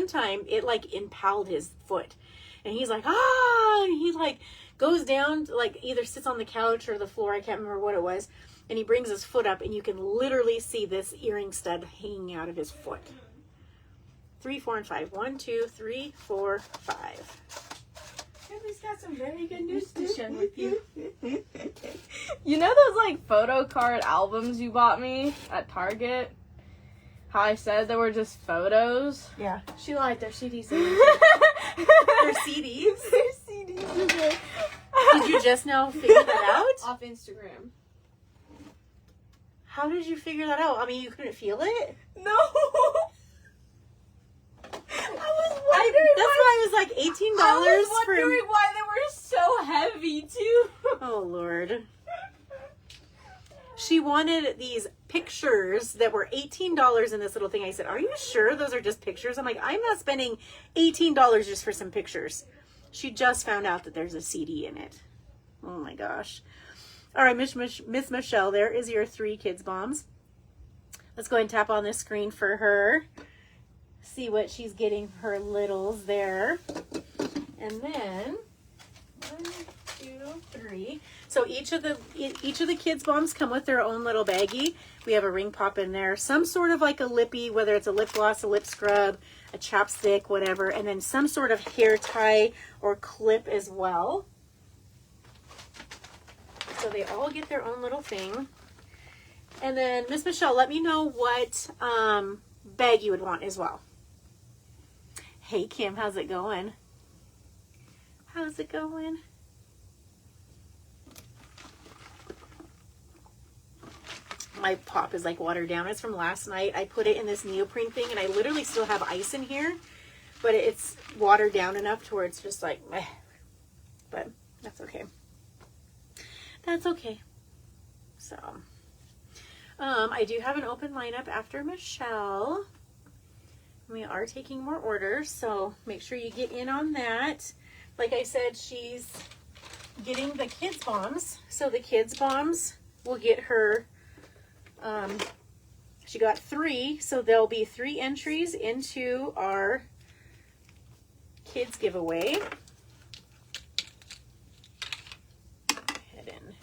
time it like impaled his foot, and he's like, ah, and he like goes down, like either sits on the couch or the floor, I can't remember what it was, and he brings his foot up, and you can literally see this earring stud hanging out of his foot. 3, 4, and 5. 1, 2, 3, 4, 5. He's got some very good news to share with you. You know those like photo card albums you bought me at Target? How I said they were just photos? Yeah, she lied. They're CDs. They're CDs. They're CDs. Did you just now figure that out? Off Instagram. How did you figure that out? I mean, you couldn't feel it? No. I was wondering. That's why I was like $18 I was wondering why they were so heavy too. Oh Lord. She wanted these pictures that were $18 in this little thing. I said, are you sure those are just pictures? I'm like, I'm not spending $18 just for some pictures. She just found out that there's a CD in it. Oh my gosh. All right, Miss Michelle, there is your 3 kids bombs. Let's go ahead and tap on this screen for her. See what she's getting her littles there. And then 1, 2, 3. So each of the kids bombs come with their own little baggie. We have a ring pop in there, some sort of like a lippy, whether it's a lip gloss, a lip scrub, a chapstick, whatever, and then some sort of hair tie or clip as well. So they all get their own little thing. And then Miss Michelle, let me know what bag you would want as well. Hey Kim, how's it going? How's it going? My pop is like watered down. It's from last night. I put it in this neoprene thing, and I literally still have ice in here, but it's watered down enough to where it's just like meh. But that's okay. That's okay. So I do have an open lineup after Michelle. We are taking more orders, so make sure you get in on that. Like I said, she's getting the kids bombs, so the kids bombs will get her she got 3, so there'll be 3 entries into our kids giveaway. Go ahead and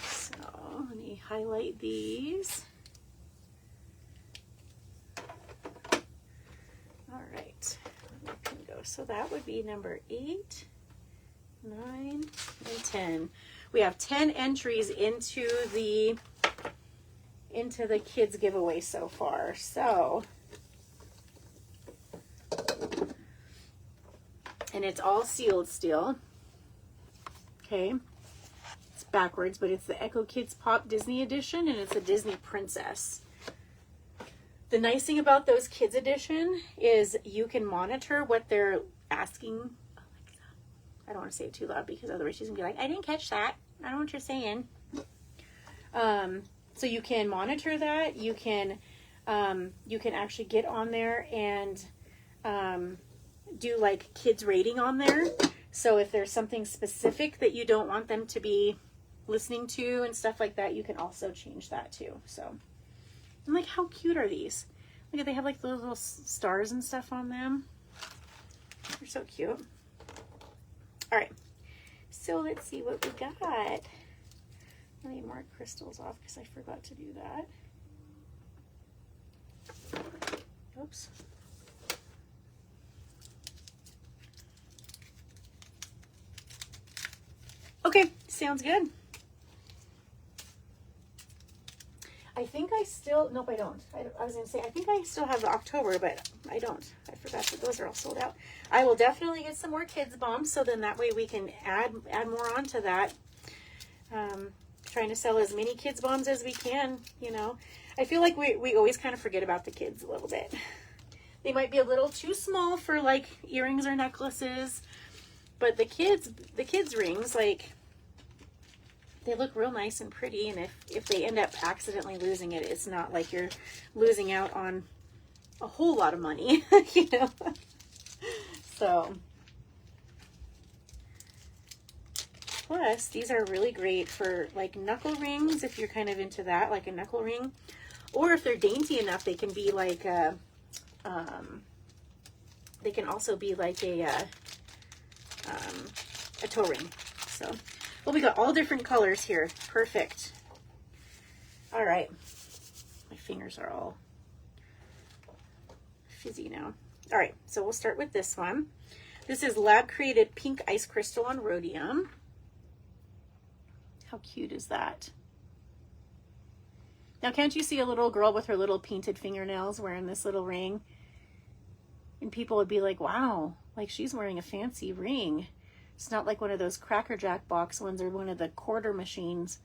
so let me highlight these. All right, where can we go? So that would be number 8, 9, and 10. We have 10 entries into the kids giveaway so far. So, and it's all sealed still. Okay, it's backwards, but it's the Echo Kids Pop Disney edition, and it's a Disney princess. The nice thing about those kids edition is you can monitor what they're asking. Alexa, I don't want to say it too loud because otherwise she's gonna be like, I didn't catch that. I don't know what you're saying. So you can monitor that. You can actually get on there and do like kids rating on there. So if there's something specific that you don't want them to be listening to and stuff like that, you can also change that too. So I'm like, how cute are these? Look at, they have like those little stars and stuff on them. They're so cute. All right, so let's see what we got. Let me mark crystals off because I forgot to do that. Oops. Okay, sounds good. I think I still, nope, I don't. I was going to say, I think I still have October, but I don't. I forgot that those are all sold out. I will definitely get some more kids bombs, so then that way we can add more onto that. Trying to sell as many kids bombs as we can, you know. I feel like we always kind of forget about the kids a little bit. They might be a little too small for like earrings or necklaces, but the kids rings, like, they look real nice and pretty, and if they end up accidentally losing it, it's not like you're losing out on a whole lot of money, you know. So, plus these are really great for like knuckle rings if you're kind of into that, like a knuckle ring. Or if they're dainty enough, they can be like they can also be like a toe ring. So, well, we got all different colors here. Perfect. All right. My fingers are all fizzy now. All right, so we'll start with this one. This is Lab Created Pink Ice Crystal on Rhodium. How cute is that? Now, can't you see a little girl with her little painted fingernails wearing this little ring? And people would be like, wow, like she's wearing a fancy ring. It's not like one of those Cracker Jack box ones or one of the quarter machines.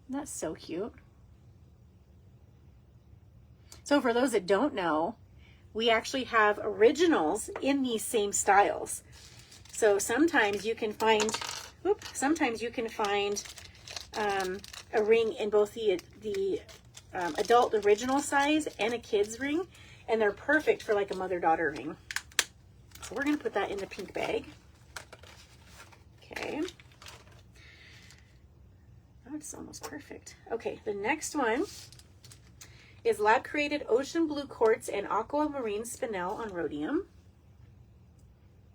That's so cute. So for those that don't know, we actually have originals in these same styles. So sometimes you can find, a ring in both the adult original size and a kid's ring, and they're perfect for like a mother-daughter ring. So we're going to put that in the pink bag. Okay. That's almost perfect. Okay, the next one is Lab Created Ocean Blue Quartz and Aquamarine Spinel on Rhodium.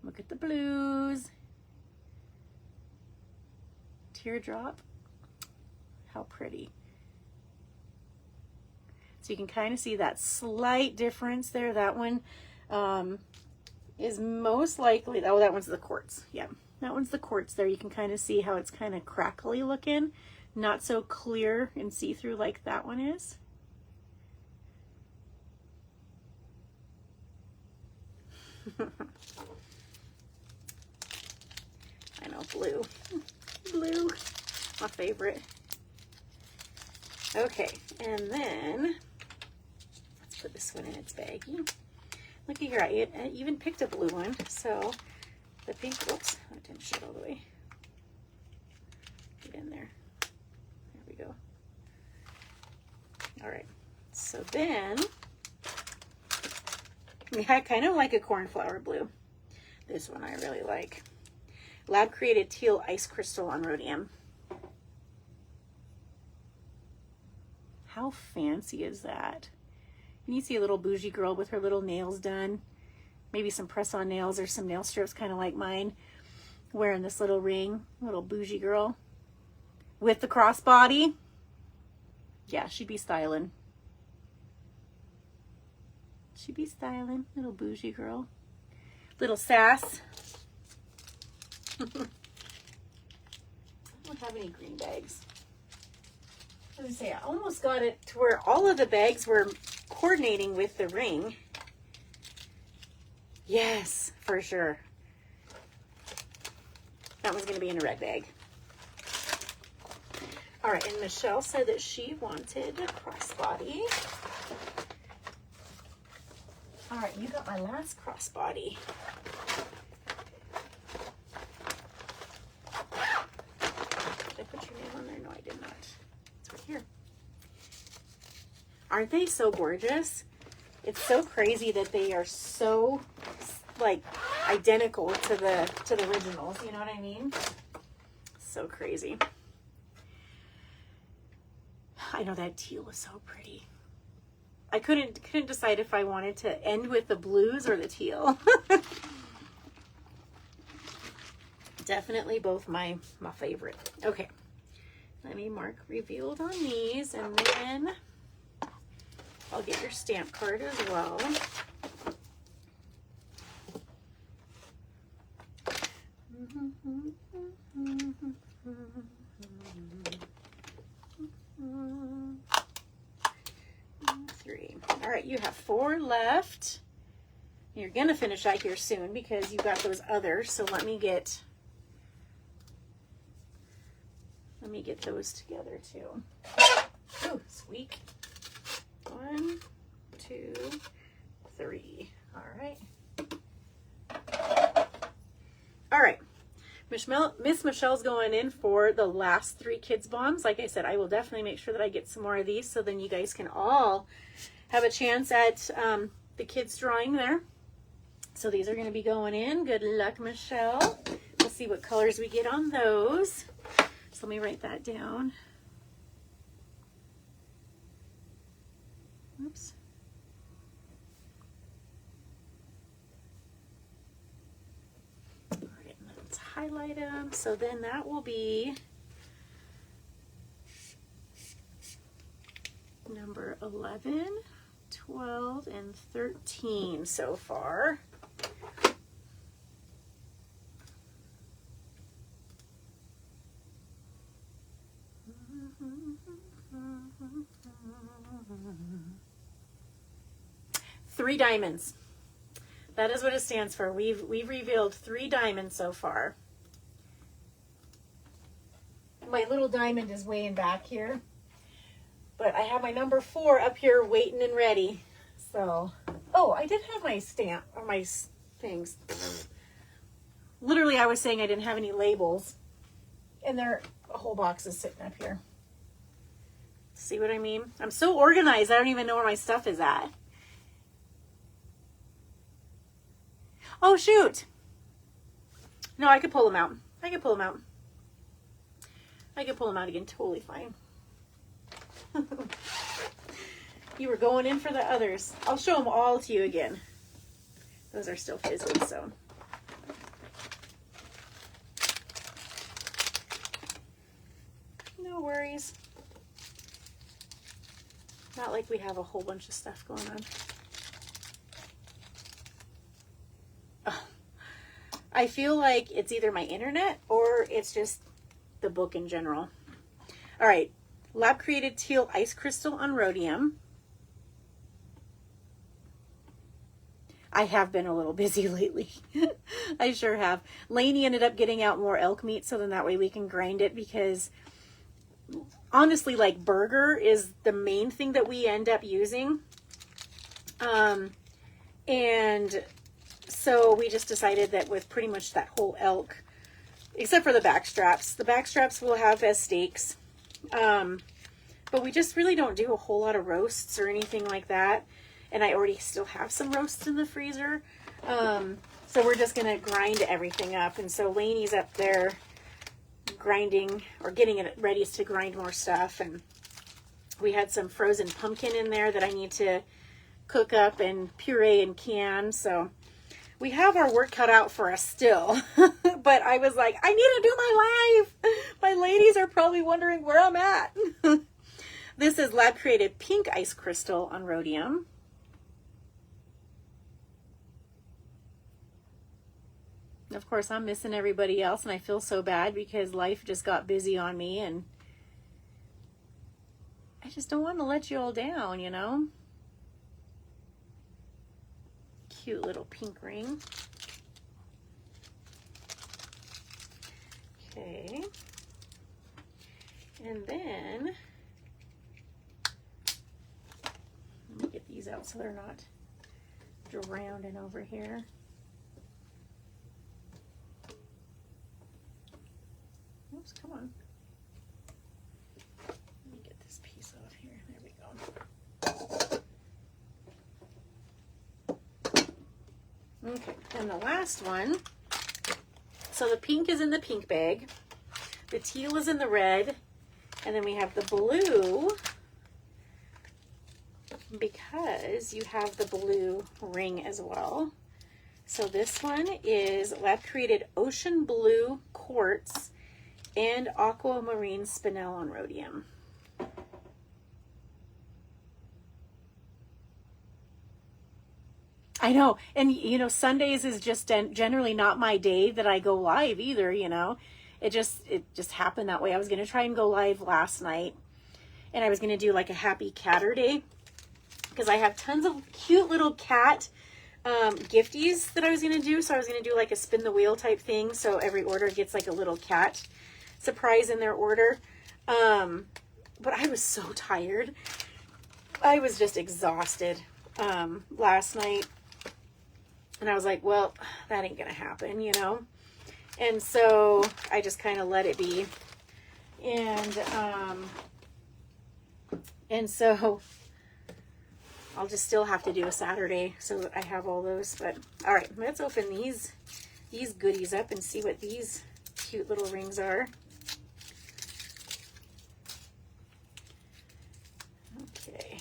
Look at the blues. Teardrop. How pretty. So you can kind of see that slight difference there. That one is most likely, oh, that one's the quartz. Yeah, that one's the quartz there. You can kind of see how it's kind of crackly looking. Not so clear and see-through like that one is. I know, blue. Blue, my favorite. Okay, and then let's put this one in its baggie. Looky here, I even picked a blue one. So the pink, whoops, that didn't show all the way. Get in there. There we go. All right, so then we had kind of like a cornflower blue. This one I really like. Lab Created Teal Ice Crystal on Rhodium. How fancy is that? And you see a little bougie girl with her little nails done. Maybe some press-on nails or some nail strips, kind of like mine. Wearing this little ring. Little bougie girl. With the crossbody. Yeah, she'd be styling. She'd be styling. Little bougie girl. Little sass. I don't have any green bags. I was gonna say, I almost got it to where all of the bags were coordinating with the ring. Yes, for sure. That was gonna be in a red bag. All right, and Michelle said that she wanted a crossbody. All right, you got my last crossbody. Did I put your name on there? No, I did not. It's right here. Aren't they so gorgeous? It's so crazy that they are so like identical to the originals. You know what I mean? So crazy. I know that teal is so pretty. I couldn't decide if I wanted to end with the blues or the teal. Definitely both my favorite. Okay, let me mark revealed on these, and then I'll get your stamp card as well. Three. All right, you have 4 left. You're gonna finish out here soon because you got those others. So let me get those together too. Oh, sweet. 1, 2, 3. All right. All right. Miss Michelle's going in for the last 3 kids bombs. Like I said, I will definitely make sure that I get some more of these so then you guys can all have a chance at the kids drawing there. So these are going to be going in. Good luck, Michelle. We'll see what colors we get on those. So let me write that down. Oops. All right, let's highlight them. So then that will be number 11, 12, and 13 so far. Three diamonds. That is what it stands for. We've revealed 3 diamonds so far. My little diamond is way in back here. But I have my number 4 up here waiting and ready. So, oh, I did have my stamp or my things. Literally, I was saying I didn't have any labels. And there, a whole box is sitting up here. See what I mean? I'm so organized, I don't even know where my stuff is at. Oh, shoot. No, I could pull them out. I could pull them out. I could pull them out again. Totally fine. You were going in for the others. I'll show them all to you again. Those are still fizzy, so. No worries. Not like we have a whole bunch of stuff going on. I feel like it's either my internet or it's just the book in general. All right, Lab Created Teal Ice Crystal on Rhodium. I have been a little busy lately. I sure have. Lainey ended up getting out more elk meat so then that way we can grind it, because honestly, like, burger is the main thing that we end up using. And so we just decided that with pretty much that whole elk, except for the back straps we'll have as steaks. But we just really don't do a whole lot of roasts or anything like that. And I already still have some roasts in the freezer. So we're just going to grind everything up. And so Lainey's up there grinding or getting it ready to grind more stuff. And we had some frozen pumpkin in there that I need to cook up and puree and can. So we have our work cut out for us still. But I was like, I need to do my life. My ladies are probably wondering where I'm at. This is Lab Created Pink Ice Crystal on Rhodium. Of course, I'm missing everybody else, and I feel so bad because life just got busy on me, and I just don't want to let you all down, you know? Cute little pink ring. Okay. And then, let me get these out so they're not drowning over here. Oops, come on. Let me get this piece off here. There we go. Okay, and the last one. So the pink is in the pink bag. The teal is in the red. And then we have the blue, because you have the blue ring as well. So this one is Lab Created Ocean Blue Quartz and Aquamarine Spinel on Rhodium. I know, and you know, Sundays is just generally not my day that I go live either, you know. It just happened that way. I was going to try and go live last night, and I was going to do like a happy catter day, because I have tons of cute little cat gifties that I was going to do. So I was going to do like a spin the wheel type thing, so every order gets like a little cat surprise in their order. But I was so tired. I was just exhausted last night, and I was like, well, that ain't gonna happen, you know. And so I just kind of let it be, and so I'll just still have to do a Saturday so that I have all those. But all right, let's open these goodies up and see what these cute little rings are. Okay.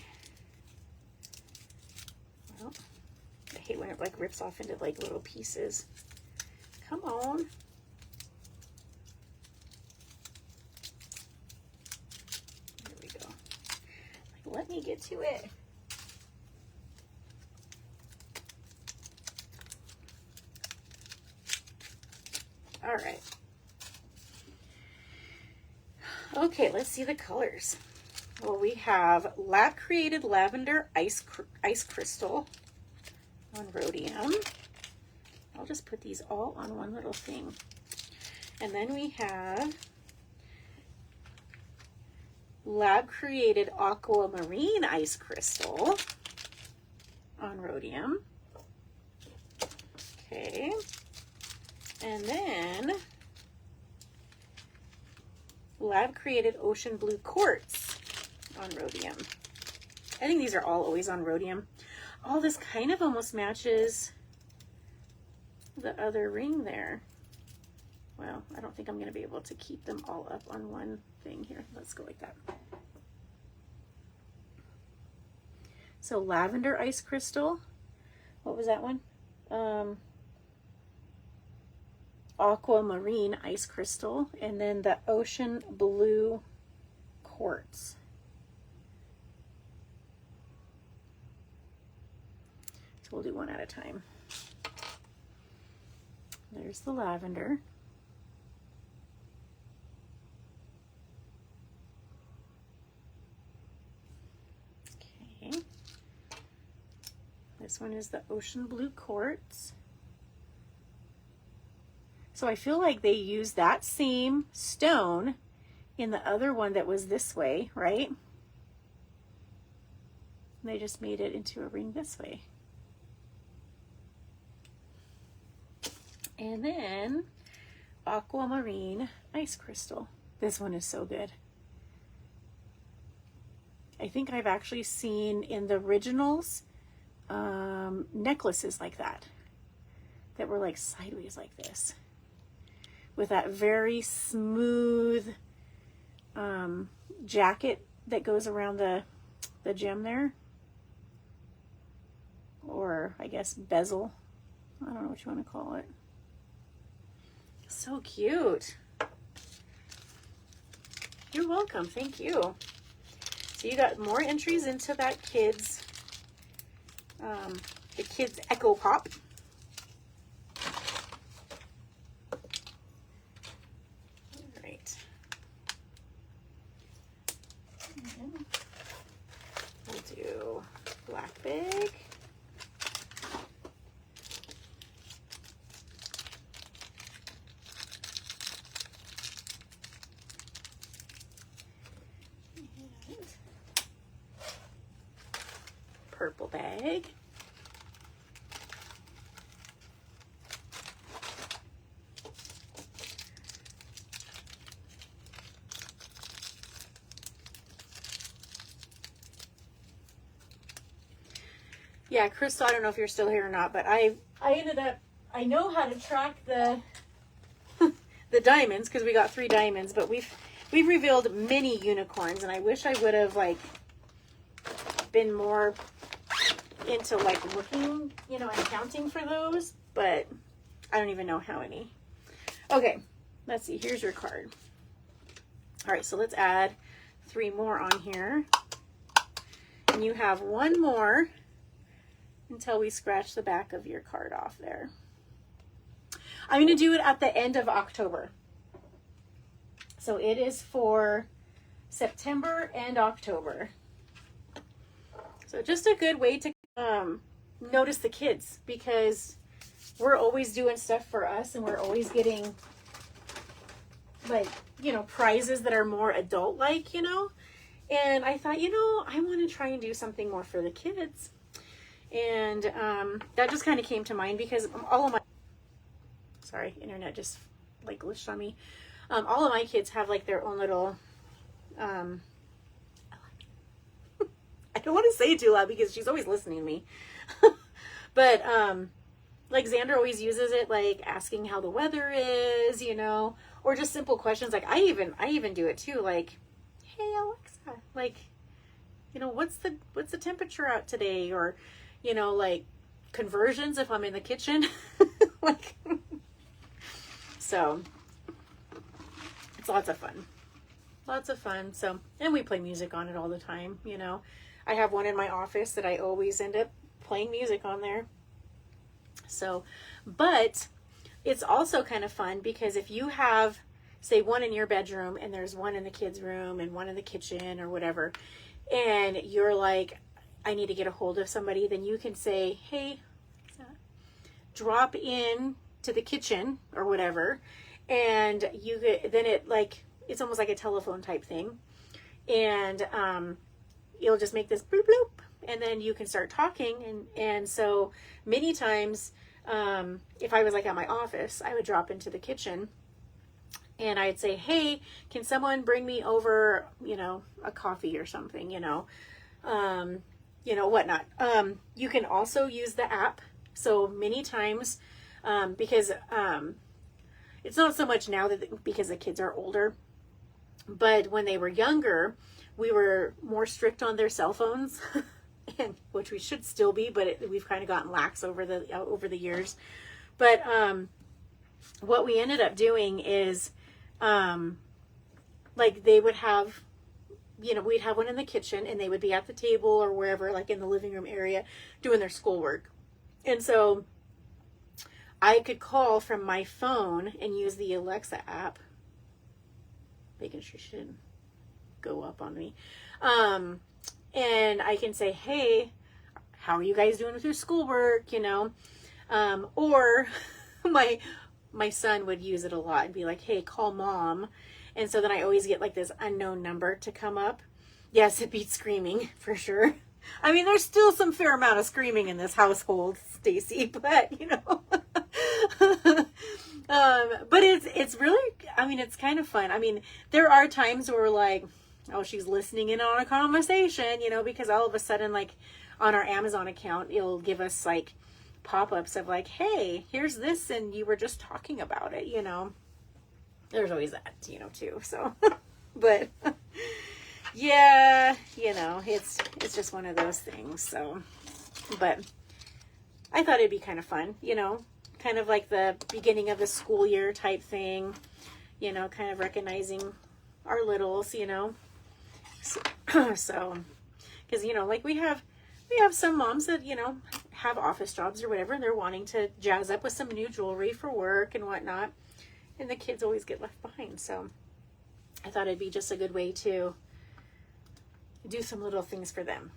hate when it like rips off into like little pieces. Come on. There we go. Like, let me get to it. All right. Okay, let's see the colors. Well, we have Lab Created Lavender Ice Crystal on rhodium. I'll just put these all on one little thing. And then we have Lab Created Aquamarine Ice Crystal on rhodium. Okay. And then Lab Created Ocean Blue Quartz on rhodium. I think these are all always on rhodium. Oh, this kind of almost matches the other ring there. Well, I don't think I'm going to be able to keep them all up on one thing here. Let's go like that. So Lavender Ice Crystal. What was that one? Aquamarine Ice Crystal, and then the Ocean Blue Quartz. So we'll do one at a time. There's the lavender. Okay. This one is the Ocean Blue Quartz. So I feel like they used that same stone in the other one that was this way, right? And they just made it into a ring this way. And then Aquamarine Ice Crystal. This one is so good. I think I've actually seen in the originals necklaces like that were like sideways like this, with that very smooth jacket that goes around the gem there, or I guess bezel. I don't know what you want to call it. So cute. You're welcome. Thank you. So you got more entries into that the kids Echo Pop. We'll do black bag. And purple bag. Yeah, Crystal, I don't know if you're still here or not, but I ended up, I know how to track the the diamonds because we got 3 diamonds, but we've revealed many unicorns, and I wish I would have like been more into like looking, you know, and counting for those, but I don't even know how many. Okay, let's see. Here's your card. All right, so let's add 3 more on here, and you have 1 more until we scratch the back of your card off there. I'm going to do it at the end of October. So it is for September and October. So just a good way to notice the kids, because we're always doing stuff for us, and we're always getting like, you know, prizes that are more adult-like, you know. And I thought, you know, I want to try and do something more for the kids. And that just kind of came to mind because all of my, sorry, internet just like glitched on me. All of my kids have like their own little, I don't want to say it too loud because she's always listening to me. But like Xander always uses it, like asking how the weather is, you know, or just simple questions. Like I even do it too. Like, hey Alexa, like, you know, what's the temperature out today? Or, you know, like conversions if I'm in the kitchen. Like, so it's lots of fun. Lots of fun. So, and we play music on it all the time, you know. I have one in my office that I always end up playing music on there. So, but it's also kind of fun because if you have, say, one in your bedroom and there's one in the kids' room and one in the kitchen or whatever, and you're like, I need to get a hold of somebody, then you can say, hey, drop in to the kitchen or whatever, and you get, then it like, it's almost like a telephone type thing, and you'll just make this bloop bloop, and then you can start talking, and so many times if I was like at my office, I would drop into the kitchen and I'd say, hey, can someone bring me over, you know, a coffee or something, you know, whatnot. You can also use the app. So many times, because it's not so much now that because the kids are older, but when they were younger, we were more strict on their cell phones, and which we should still be, but we've kind of gotten lax over the years. But what we ended up doing is, like they would have, you know, we'd have one in the kitchen, and they would be at the table or wherever, like in the living room area, doing their schoolwork. And so I could call from my phone and use the Alexa app, making sure she didn't go up on me. And I can say, hey, how are you guys doing with your schoolwork? You know, or my son would use it a lot and be like, hey, call mom. And so then I always get like this unknown number to come up. Yes, it beats screaming for sure. I mean, there's still some fair amount of screaming in this household, Stacy, but you know, but it's really, I mean, it's kind of fun. I mean, there are times where we're like, oh, she's listening in on a conversation, you know, because all of a sudden, like on our Amazon account, it'll give us like pop-ups of like, hey, here's this, and you were just talking about it, you know. There's always that, you know, too. So, but yeah, you know, it's just one of those things. So, but I thought it'd be kind of fun, you know, kind of like the beginning of the school year type thing, you know, kind of recognizing our littles, you know. So, because, you know, like we have some moms that, you know, have office jobs or whatever, and they're wanting to jazz up with some new jewelry for work and whatnot, and the kids always get left behind. So I thought it'd be just a good way to do some little things for them.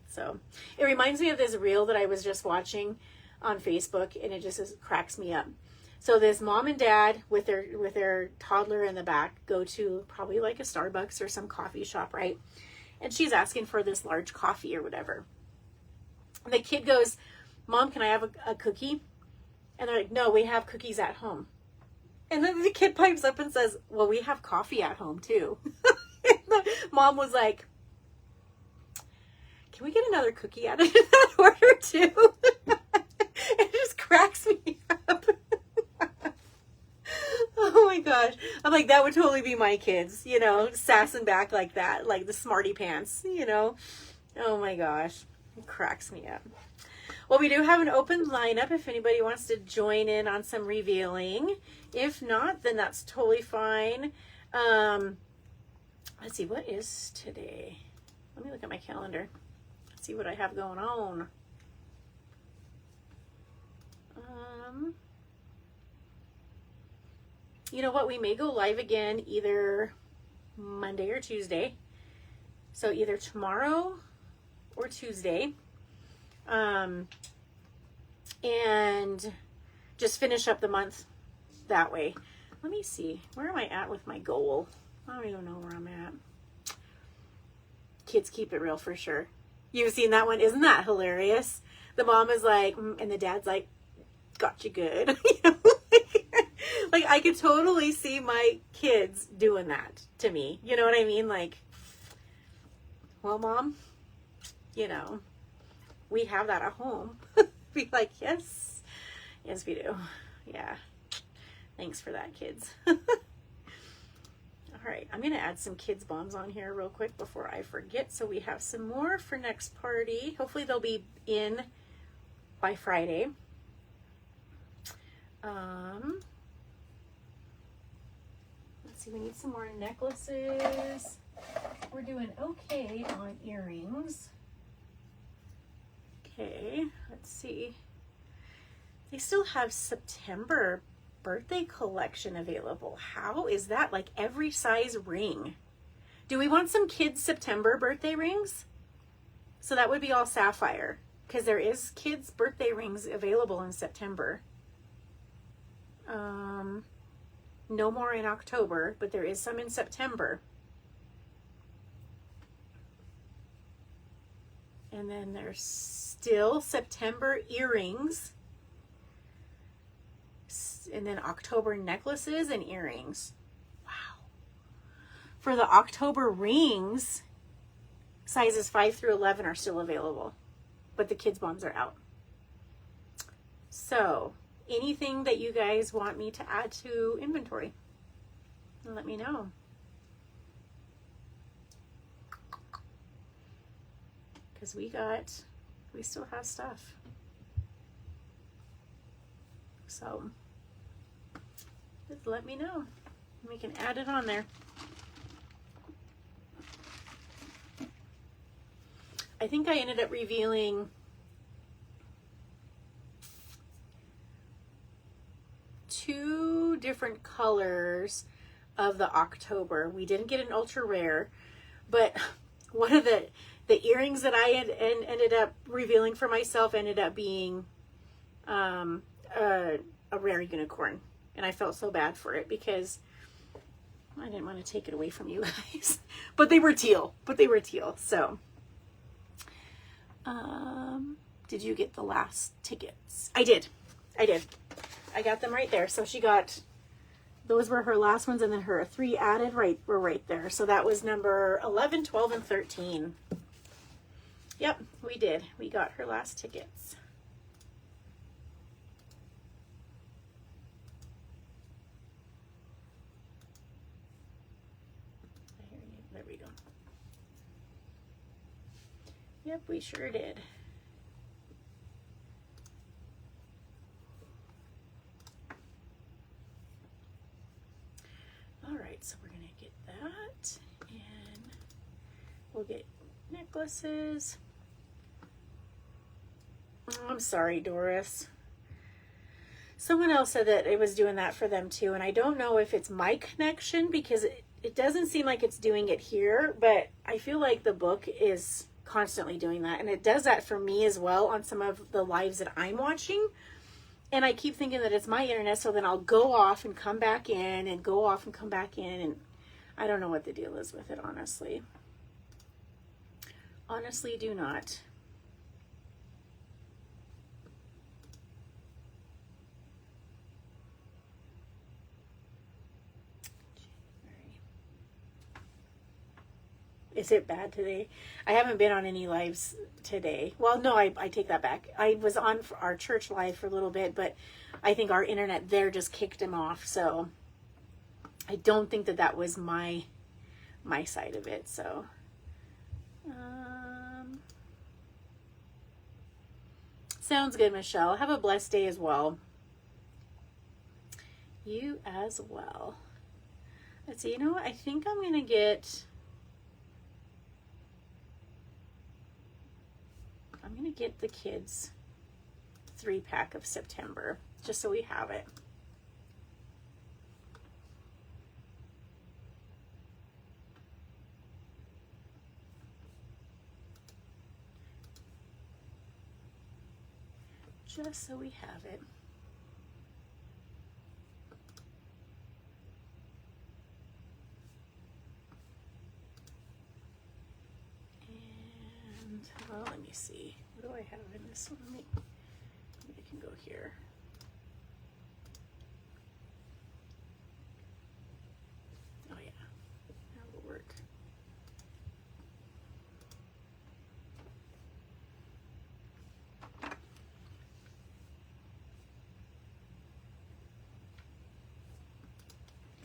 So it reminds me of this reel that I was just watching on Facebook, and it just cracks me up. So this mom and dad with their toddler in the back go to probably like a Starbucks or some coffee shop, right? And she's asking for this large coffee or whatever. And the kid goes, Mom, can I have a cookie? And they're like, no, we have cookies at home. And then the kid pipes up and says, well, we have coffee at home too. And the mom was like, can we get another cookie out of that order too? It just cracks me up. Oh my gosh. I'm like, that would totally be my kids, you know, sassing back like that, like the smarty pants, you know. Oh my gosh. It cracks me up. Well, we do have an open lineup if anybody wants to join in on some revealing. If not, then that's totally fine. Let's see, what is today? Let me look at my calendar. Let's see what I have going on. You know what? We may go live again either Monday or Tuesday. So either tomorrow or Tuesday. And just finish up the month that way. Let me see. Where am I at with my goal? I don't even know where I'm at. Kids keep it real for sure. You've seen that one? Isn't that hilarious? The mom is like, and the dad's like, got you good. You know, like I could totally see my kids doing that to me. You know what I mean? Like, well, Mom, you know, we have that at home. Be like, yes, yes, we do. Yeah. Thanks for that, kids. All right. I'm going to add some kids bombs on here real quick before I forget. So we have some more for next party. Hopefully they'll be in by Friday. Let's see, we need some more necklaces. We're doing okay on earrings. Okay, let's see. They still have September birthday collection available. How is that? Like every size ring. Do we want some kids' September birthday rings? So that would be all sapphire, because there is kids' birthday rings available in September. No more in October, but there is some in September. And then there's still September earrings. And then October necklaces and earrings. Wow. For the October rings, sizes 5 through 11 are still available, but the kids' ones are out. So anything that you guys want me to add to inventory, let me know. Because we still have stuff. So just let me know. We can add it on there. I think I ended up revealing 2 different colors of the October. We didn't get an ultra rare, but one of the earrings that I ended up revealing for myself ended up being a rare unicorn. And I felt so bad for it because I didn't want to take it away from you guys. But they were teal. So, did you get the last tickets? I did. I got them right there. So she got, those were her last ones, and then her 3 added were right there. So that was number 11, 12, and 13. Yep, we did. We got her last tickets. There we go. Yep, we sure did. All right, so we're gonna get that, and we'll get necklaces. Oh, I'm sorry, Doris. Someone else said that it was doing that for them too, and I don't know if it's my connection, because it doesn't seem like it's doing it here, but I feel like the book is constantly doing that, and it does that for me as well on some of the lives that I'm watching. And I keep thinking that it's my internet, so then I'll go off and come back in, and go off and come back in, and I don't know what the deal is with it, honestly. Honestly, do not. Is it bad today? I haven't been on any lives today. Well, no, I take that back. I was on for our church live for a little bit, but I think our internet there just kicked him off. So I don't think that was my side of it. So, sounds good, Michelle. Have a blessed day as well. You as well. Let's see. You know what? I think I'm going to get... I'm going to get the kids 3-pack of September, just so we have it. Just so we have it. And, well, let me see. What do I have in this one? Maybe I can go here. Oh yeah, that will work.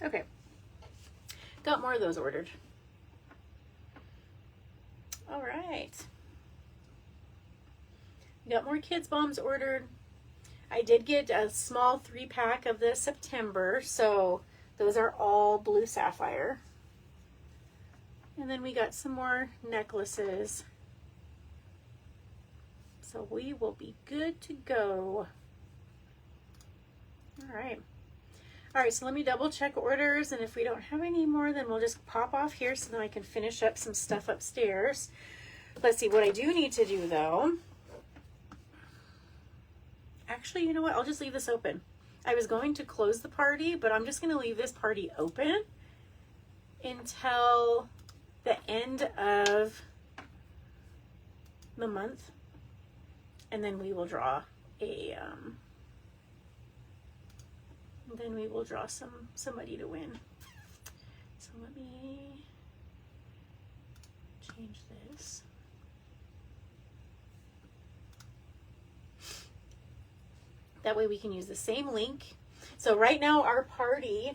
Okay, got more of those ordered. All right. got more kids bombs ordered. I did get a small 3-pack of the September, so those are all blue sapphire. And then we got some more necklaces. So we will be good to go. All right. All right, so let me double check orders, and if we don't have any more, then we'll just pop off here so then I can finish up some stuff upstairs. Let's see, what I do need to do though. Actually, you know what? I'll just leave this open. I was going to close the party, but I'm just going to leave this party open until the end of the month. And then we will draw a, then we will draw somebody to win. So let me change this. That way we can use the same link. So right now our party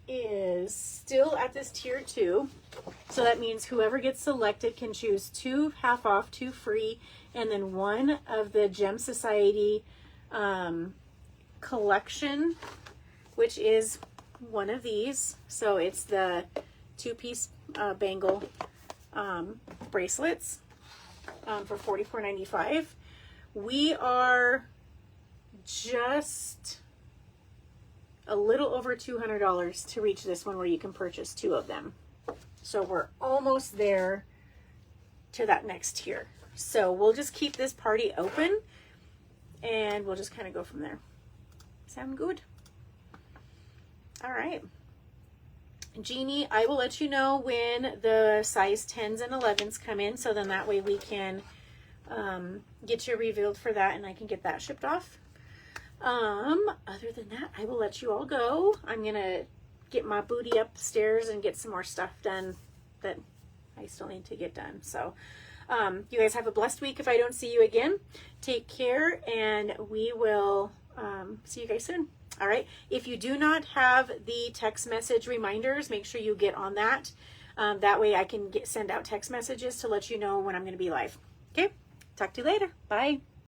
is still at this tier 2. So that means whoever gets selected can choose 2 half off, 2 free, and then 1 of the Gem Society collection, which is one of these. So it's the 2-piece bangle bracelets for $44.95. We are just a little over $200 to reach this one where you can purchase 2 of them. So we're almost there to that next tier. So we'll just keep this party open and we'll just kind of go from there. Sound good? All right. Jeannie, I will let you know when the size 10s and 11s come in, so then that way we can get you revealed for that and I can get that shipped off. Other than that, I will let you all go. I'm gonna get my booty upstairs and get some more stuff done that I still need to get done. So you guys have a blessed week. If I don't see you again, take care, and we will see you guys soon. All right. If you do not have the text message reminders, make sure you get on that. That way I can send out text messages to let you know when I'm going to be live. Okay. Talk to you later. Bye.